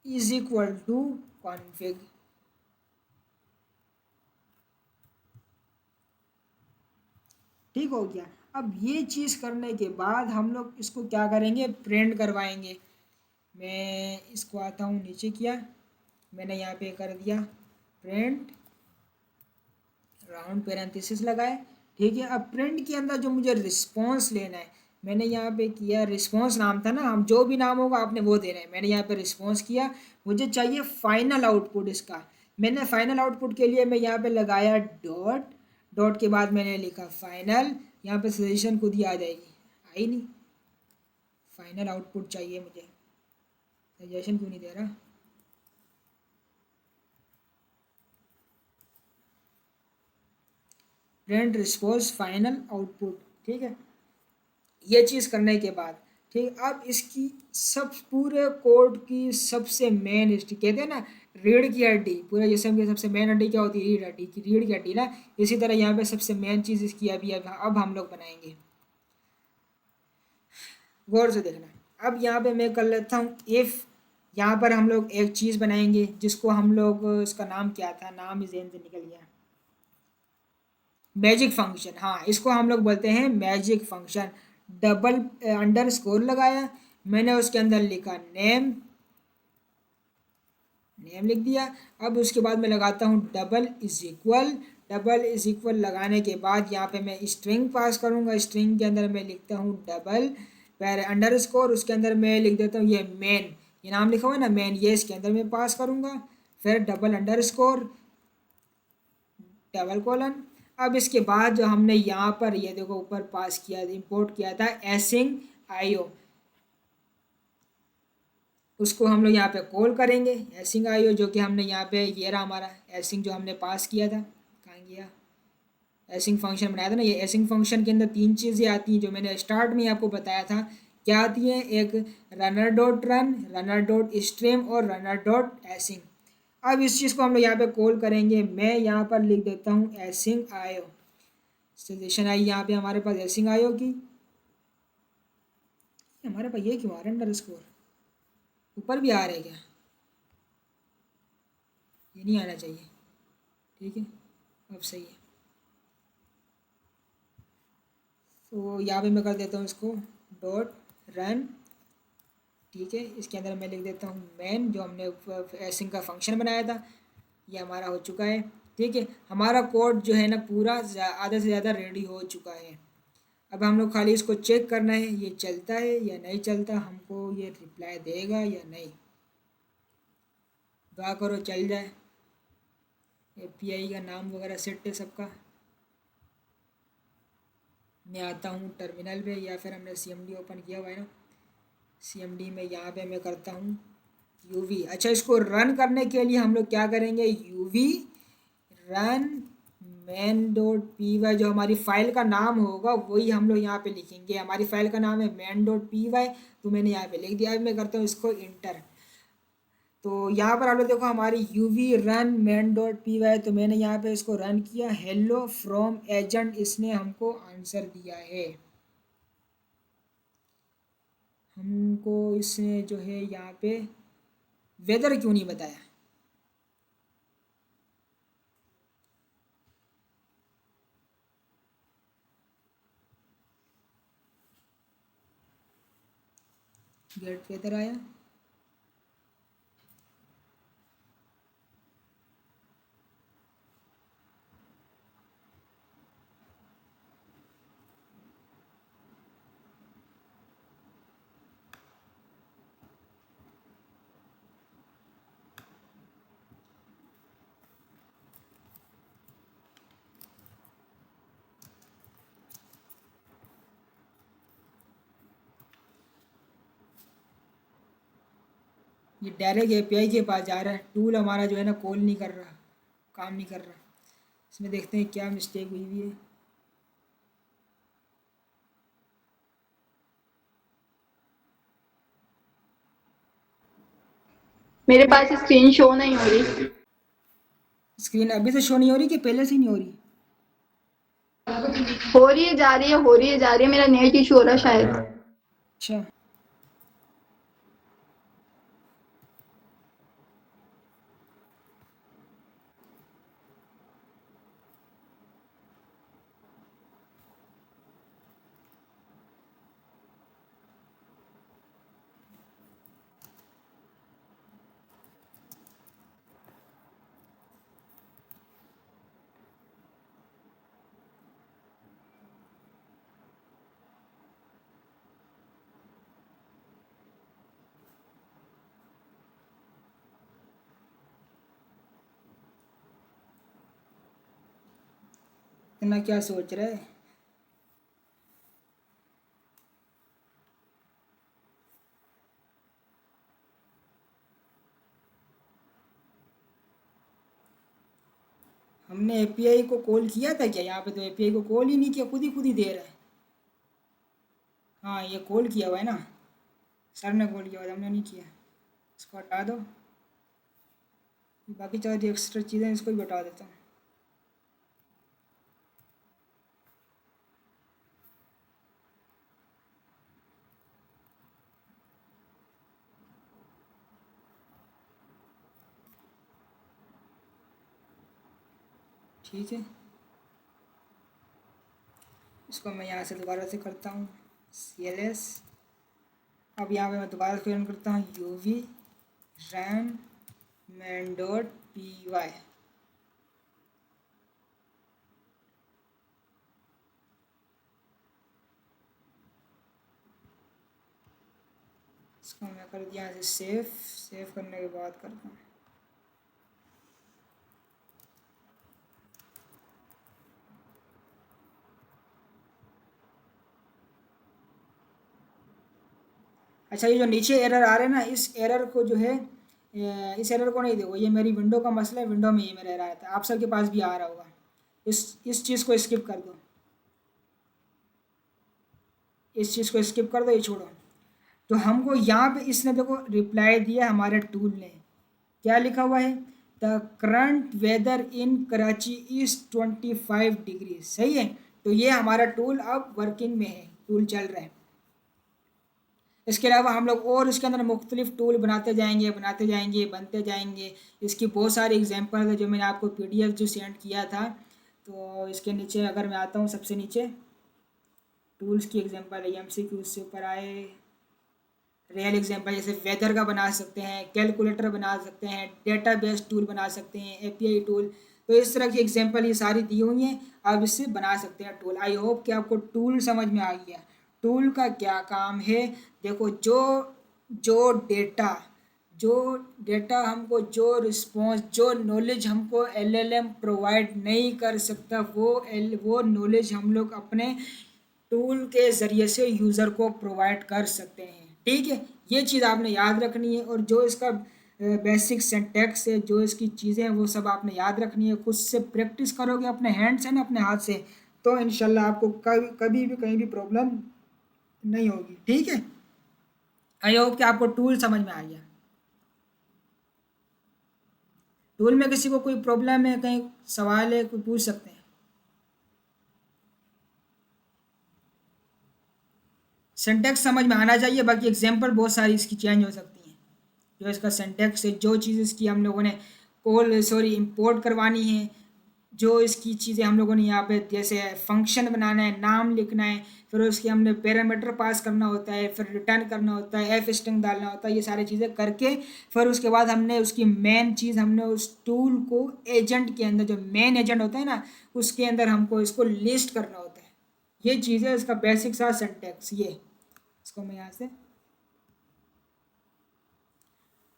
इज इक्वल टू कॉन्फ़िग। ठीक हो गया। अब ये चीज़ करने के बाद हम लोग इसको क्या करेंगे, प्रिंट करवाएंगे। मैं इसको आता हूँ नीचे किया, मैंने यहाँ पे कर दिया प्रिंट राउंड पैरेंथेसिस लगाए, ठीक है। अब प्रिंट के अंदर जो मुझे रिस्पॉन्स लेना है, मैंने यहाँ पे किया रिस्पॉन्स नाम था ना, हम जो भी नाम होगा आपने वो देना है। मैंने यहाँ पे रिस्पॉन्स किया, मुझे चाहिए फाइनल आउटपुट इसका। मैंने फाइनल आउटपुट के लिए मैं यहाँ पे लगाया डॉट, डॉट के बाद मैंने लिखा फाइनल। यहाँ पे सजेशन खुद ही आ जाएगी, आई नहीं, फाइनल आउटपुट चाहिए मुझे, सजेशन क्यों नहीं दे रहा। प्रिंट रिस्पॉन्स फाइनल आउटपुट, ठीक है। ये चीज़ करने के बाद, ठीक, अब इसकी सब पूरे कोड की सबसे मेन हिस्ट्री कहते हैं ना, रीढ़ की हड्डी, पूरे जिसम की सबसे मेन हड्डी क्या होती है, रीढ़ हड्डी की, रीढ़ की हड्डी ना। इसी तरह यहाँ पे सबसे मेन चीज़ इसकी अभी अब हम लोग बनाएंगे, गौर से देखना। अब यहाँ पे मैं कर लेता हूँ इफ़, यहाँ पर हम लोग एक चीज़ बनाएंगे जिसको हम लोग, इसका नाम क्या था, नाम ही ज़हन से निकल गया, मैजिक फंक्शन, हाँ इसको हम लोग बोलते हैं magic function. Double under score लगाया, मैंने उसके अंदर लिखा नेम, नेम लिख दिया। अब उसके बाद मैं लगाता हूँ double is equal, double is equal लगाने के बाद यहाँ पे मैं स्ट्रिंग पास करूँगा। स्ट्रिंग के अंदर मैं लिखता हूँ डबल पैर अंडर स्कोर, उसके अंदर मैं लिख देता हूँ ये मेन, ये नाम लिखा हुआ है ना मेन, ये इसके अंदर मैं पास करूँगा। फिर double under score double colon. अब इसके बाद जो हमने यहाँ पर ये देखो ऊपर पास किया, इंपोर्ट किया था एसिंग आईओ, उसको हम लोग यहाँ पे कॉल करेंगे एसिंग आईओ, जो कि हमने यहाँ पे ये रहा हमारा एसिंग जो हमने पास किया था, कहाँ गया, एसिंग फंक्शन बनाया था ना। ये एसिंग फंक्शन के अंदर तीन चीज़ें आती हैं जो मैंने स्टार्ट में आपको बताया था, क्या आती हैं, एक runner dot run, runner dot stream और रनर डॉट एसिंग। अब इस चीज़ को हम लोग यहाँ पे कॉल करेंगे। मैं यहाँ पर लिख देता हूँ एसिंग आयो, सजेशन आई यहाँ पे हमारे पास एसिंग आयो की, हमारे पास ये क्यों आ रहा है अंडर स्कोर, ऊपर भी आ रहा है क्या, ये नहीं आना चाहिए, ठीक है अब सही है। तो यहाँ पे मैं कर देता हूँ इसको डॉट रन, ठीक है। इसके अंदर मैं लिख देता हूँ मैन, जो हमने एसिंग का फंक्शन बनाया था, ये हमारा हो चुका है, ठीक है। हमारा कोड जो है ना पूरा आधे से ज़्यादा रेडी हो चुका है। अब हम लोग खाली इसको चेक करना है ये चलता है या नहीं चलता, हमको ये रिप्लाई देगा या नहीं। दुआ करो चल जाए। एपीआई का नाम वगैरह सेट है सबका। मैं आता हूँ टर्मिनल पे, या फिर हमने सीएमडी ओपन किया हुआ है ना, सीएमडी में यहाँ पे मैं करता हूँ यूवी। अच्छा, इसको रन करने के लिए हम लोग क्या करेंगे, UV run main dot P Y, जो हमारी फाइल का नाम होगा वही हम लोग यहाँ पे लिखेंगे। हमारी फाइल का नाम है मैन डॉट पी वाई, तो मैंने यहाँ पे लिख दिया। अब मैं करता हूँ इसको इंटर। तो यहाँ पर आप लोग देखो हमारी UV run main dot P Y, तो मैंने यहाँ पे इसको रन किया, हेलो फ्रॉम एजेंट इसने हमको आंसर दिया है। हमको इसने जो है यहाँ पे वेदर क्यों नहीं बताया, गेट वेदर आया, ये डायरेक्ट एपीआई के पास जा रहा है, टूल हमारा जो है ना कॉल नहीं कर रहा, काम नहीं कर रहा। इसमें देखते हैं क्या मिस्टेक हुई हुई है। मेरे पास स्क्रीन शो नहीं हो रही। स्क्रीन अभी से शो नहीं हो रही कि पहले से ही नहीं हो रही? हो रही है, जा रही है, हो रही है, जा रही है। मेरा नेट इशू हो रहा है शायद। अच्छा, इतना क्या सोच रहा है? हमने एपीआई को कॉल किया था क्या? यहाँ पे तो एपीआई को कॉल ही नहीं किया, खुद ही दे रहा है। हाँ, ये कॉल किया हुआ है ना, सर ने कॉल किया हुआ था, हमने नहीं किया। इसको हटा दो, बाकी चार एक्स्ट्रा चीज़ें इसको भी हटा देता हूँ। ठीक है, इसको मैं यहाँ से दोबारा से करता हूँ CLS। अब यहाँ पे मैं दोबारा से रन करता हूँ UV रन main.py। इसको मैं कर दिया यहाँ से सेव करने के बाद करता हूँ। अच्छा, ये जो नीचे एरर आ रहे हैं ना, इस एरर को जो है इस एरर को नहीं देखो, ये मेरी विंडो का मसला है, विंडो में ये मेरा एरर आता है, आप सबके पास भी आ रहा होगा। इस चीज़ को स्किप कर दो, इस चीज़ को स्किप कर दो, ये छोड़ो। तो हमको यहाँ पे इसने देखो रिप्लाई दिया हमारे टूल ने, क्या लिखा हुआ है? The current weather in Karachi is 25 degree. सही है, तो ये हमारा टूल अब वर्किंग में है, टूल चल रहा है। इसके अलावा हम लोग और इसके अंदर मुख्तलिफ टूल बनाते जाएंगे, बनते जाएंगे। इसकी बहुत सारी एग्जांपल है जो मैंने आपको PDF जो सेंड किया था। तो इसके नीचे अगर मैं आता हूँ, सबसे नीचे टूल्स की एग्जांपल है, MCQ से ऊपर आए, रियल एग्जांपल जैसे वेदर का बना सकते हैं, कैलकुलेटर बना सकते हैं, डेटा बेस टूल बना सकते हैं, API टूल। तो इस तरह की एग्जांपल ये सारी दी हुई हैं, आप इससे बना सकते हैं टूल। आई होप कि आपको टूल समझ में आ गया। टूल का क्या काम है? देखो, जो डेटा जो डेटा हमको, जो रिस्पॉन्स, जो नॉलेज हमको LLM प्रोवाइड नहीं कर सकता, वो नॉलेज हम लोग अपने टूल के ज़रिए से यूज़र को प्रोवाइड कर सकते हैं। ठीक है, ये चीज़ आपने याद रखनी है। और जो इसका बेसिक सिंटैक्स है, जो इसकी चीज़ें हैं, वो सब आपने याद रखनी है। खुद से प्रैक्टिस करोगे अपने हैंड से ना, अपने हाथ से, तो इंशाल्लाह आपको कभी भी कहीं भी प्रॉब्लम नहीं होगी। ठीक है, आई होप कि आपको टूल समझ में आ गया। टूल में किसी को कोई प्रॉब्लम है, कहीं सवाल है, कोई पूछ सकते हैं। सिंटैक्स समझ में आना चाहिए, बाकी एग्जांपल बहुत सारी इसकी चेंज हो सकती हैं। जो इसका सिंटैक्स है, जो चीज़ इसकी हम लोगों ने इंपोर्ट करवानी है, जो इसकी चीज़ें हम लोगों ने यहाँ पे, जैसे फंक्शन बनाना है, नाम लिखना है, फिर उसके हमने पैरामीटर पास करना होता है, फिर रिटर्न करना होता है, एफ स्ट्रिंग डालना होता है, ये सारी चीज़ें करके फिर उसके बाद हमने उसकी मेन चीज़, हमने उस टूल को एजेंट के अंदर, जो मेन एजेंट होता है ना, उसके अंदर हमको इसको लिस्ट करना होता है। ये चीज़ है इसका बेसिक सा सिंटैक्स। ये इसको मैं यहाँ से,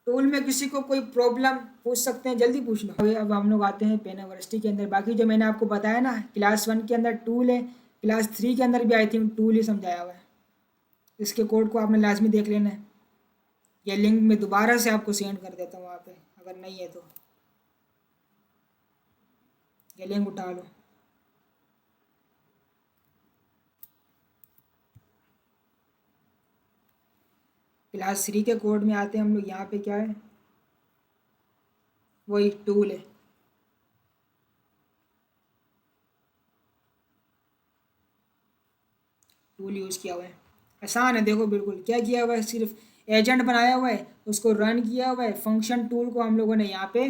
टूल में किसी को कोई प्रॉब्लम पूछ सकते हैं, जल्दी पूछ लो। अब हम लोग आते हैं पेन यूनिवर्सिटी के अंदर। बाकी जो मैंने आपको बताया ना, क्लास 1 के अंदर टूल है, क्लास 3 के अंदर भी आई थिंक टूल ही समझाया हुआ है। इसके कोड को आपने लाजमी देख लेना है। ये लिंक मैं दोबारा से आपको सेंड कर देता हूँ वहाँ पे, अगर नहीं है तो ये लिंक उठा लो। क्लास 3 के कोड में आते हैं हम लोग। यहाँ पे क्या है, वही टूल है। टूल यूज़ किया हुआ है, आसान है। देखो बिल्कुल क्या किया हुआ है, सिर्फ एजेंट बनाया हुआ है, उसको रन किया हुआ है। फंक्शन टूल को हम लोगों ने यहाँ पे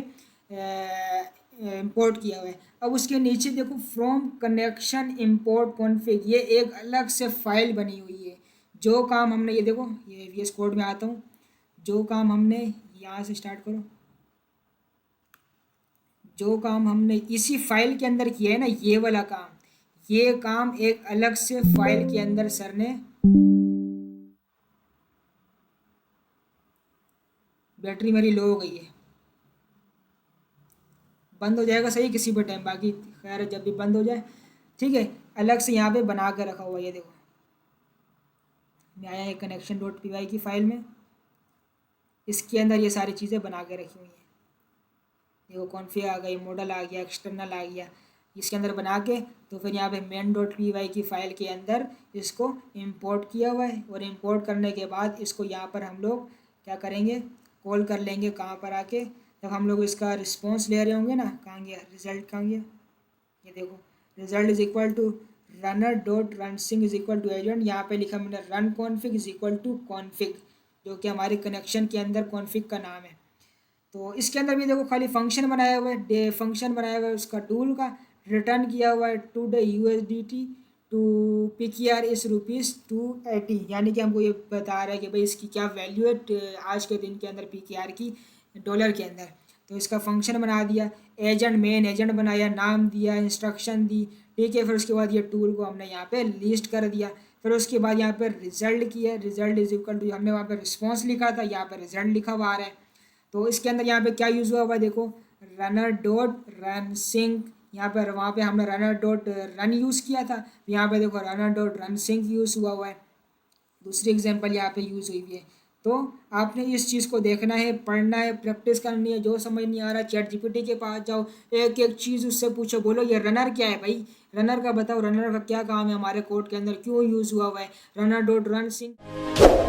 इंपोर्ट किया हुआ है। अब उसके नीचे देखो फ्रॉम कनेक्शन इंपोर्ट कॉन्फ़िग, ये एक अलग से फाइल बनी हुई है। जो काम हमने, ये देखो ये VS कोड में आता हूँ, जो काम हमने यहाँ से स्टार्ट करो, जो काम हमने इसी फाइल के अंदर किया है ना, ये वाला काम, ये काम एक अलग से फाइल के अंदर सर ने, बैटरी मेरी लो हो गई है, बंद हो जाएगा सही किसी भी टाइम, बाकी खैर जब भी बंद हो जाए ठीक है। अलग से यहाँ पे बना के रखा हुआ है, ये देखो मैं आया है connection.py की फाइल में, इसके अंदर ये सारी चीज़ें बना के रखी हुई हैं। देखो कॉन्फ़िग आ गई, मॉडल आ गया, एक्सटर्नल आ गया, इसके अंदर बना के तो फिर यहाँ पे main.py की फ़ाइल के अंदर इसको इंपोर्ट किया हुआ है। और इंपोर्ट करने के बाद इसको यहाँ पर हम लोग क्या करेंगे, कॉल कर लेंगे कहाँ पर आके, जब हम लोग इसका रिस्पॉन्स ले रहे होंगे ना, कहाँ गया रिज़ल्ट, कहाँ गया, ये देखो result is equal to runner dot run sync is equal to agent, यहाँ पे लिखा मैंने run config is equal to config, जो कि हमारे कनेक्शन के अंदर कॉन्फ़िग का नाम है। तो इसके अंदर भी देखो खाली फंक्शन बनाया हुआ है, डे फंक्शन बनाया हुआ है उसका टूल का, रिटर्न किया हुआ है today USDT to PKR इस ₹280, यानी कि हमको ये बता रहा है कि भाई इसकी क्या वैल्यू है आज के दिन के अंदर PKR की डॉलर के अंदर। तो इसका फंक्शन बना दिया, एजेंट मेन एजेंट बनाया, नाम दिया, इंस्ट्रक्शन दी, ठीक है। फिर उसके बाद ये टूल को हमने यहाँ पे लिस्ट कर दिया। फिर उसके बाद यहाँ पर रिजल्ट किया, रिजल्ट इज इक्वल टू, हमने वहाँ पर रिस्पॉन्स लिखा था, यहाँ पर रिजल्ट लिखा हुआ आ रहा है। तो इसके अंदर यहाँ पे क्या यूज़ हुआ है देखो, रनर डॉट रन सिंक, यहाँ पर वहाँ पे हमने रनर डॉट रन यूज़ किया था, यहाँ पे देखो runner dot run sync use हुआ है। दूसरी एग्जांपल यहाँ पे यूज़ हुई है। तो आपने इस चीज़ को देखना है, पढ़ना है, प्रैक्टिस करनी है। जो समझ नहीं आ रहा ChatGPT के पास जाओ, एक एक चीज़ उससे पूछो, बोलो ये रनर क्या है भाई, रनर का बताओ, रनर का क्या काम है हमारे कोड के अंदर, क्यों यूज़ हुआ है, रनर डॉट रन सिंक।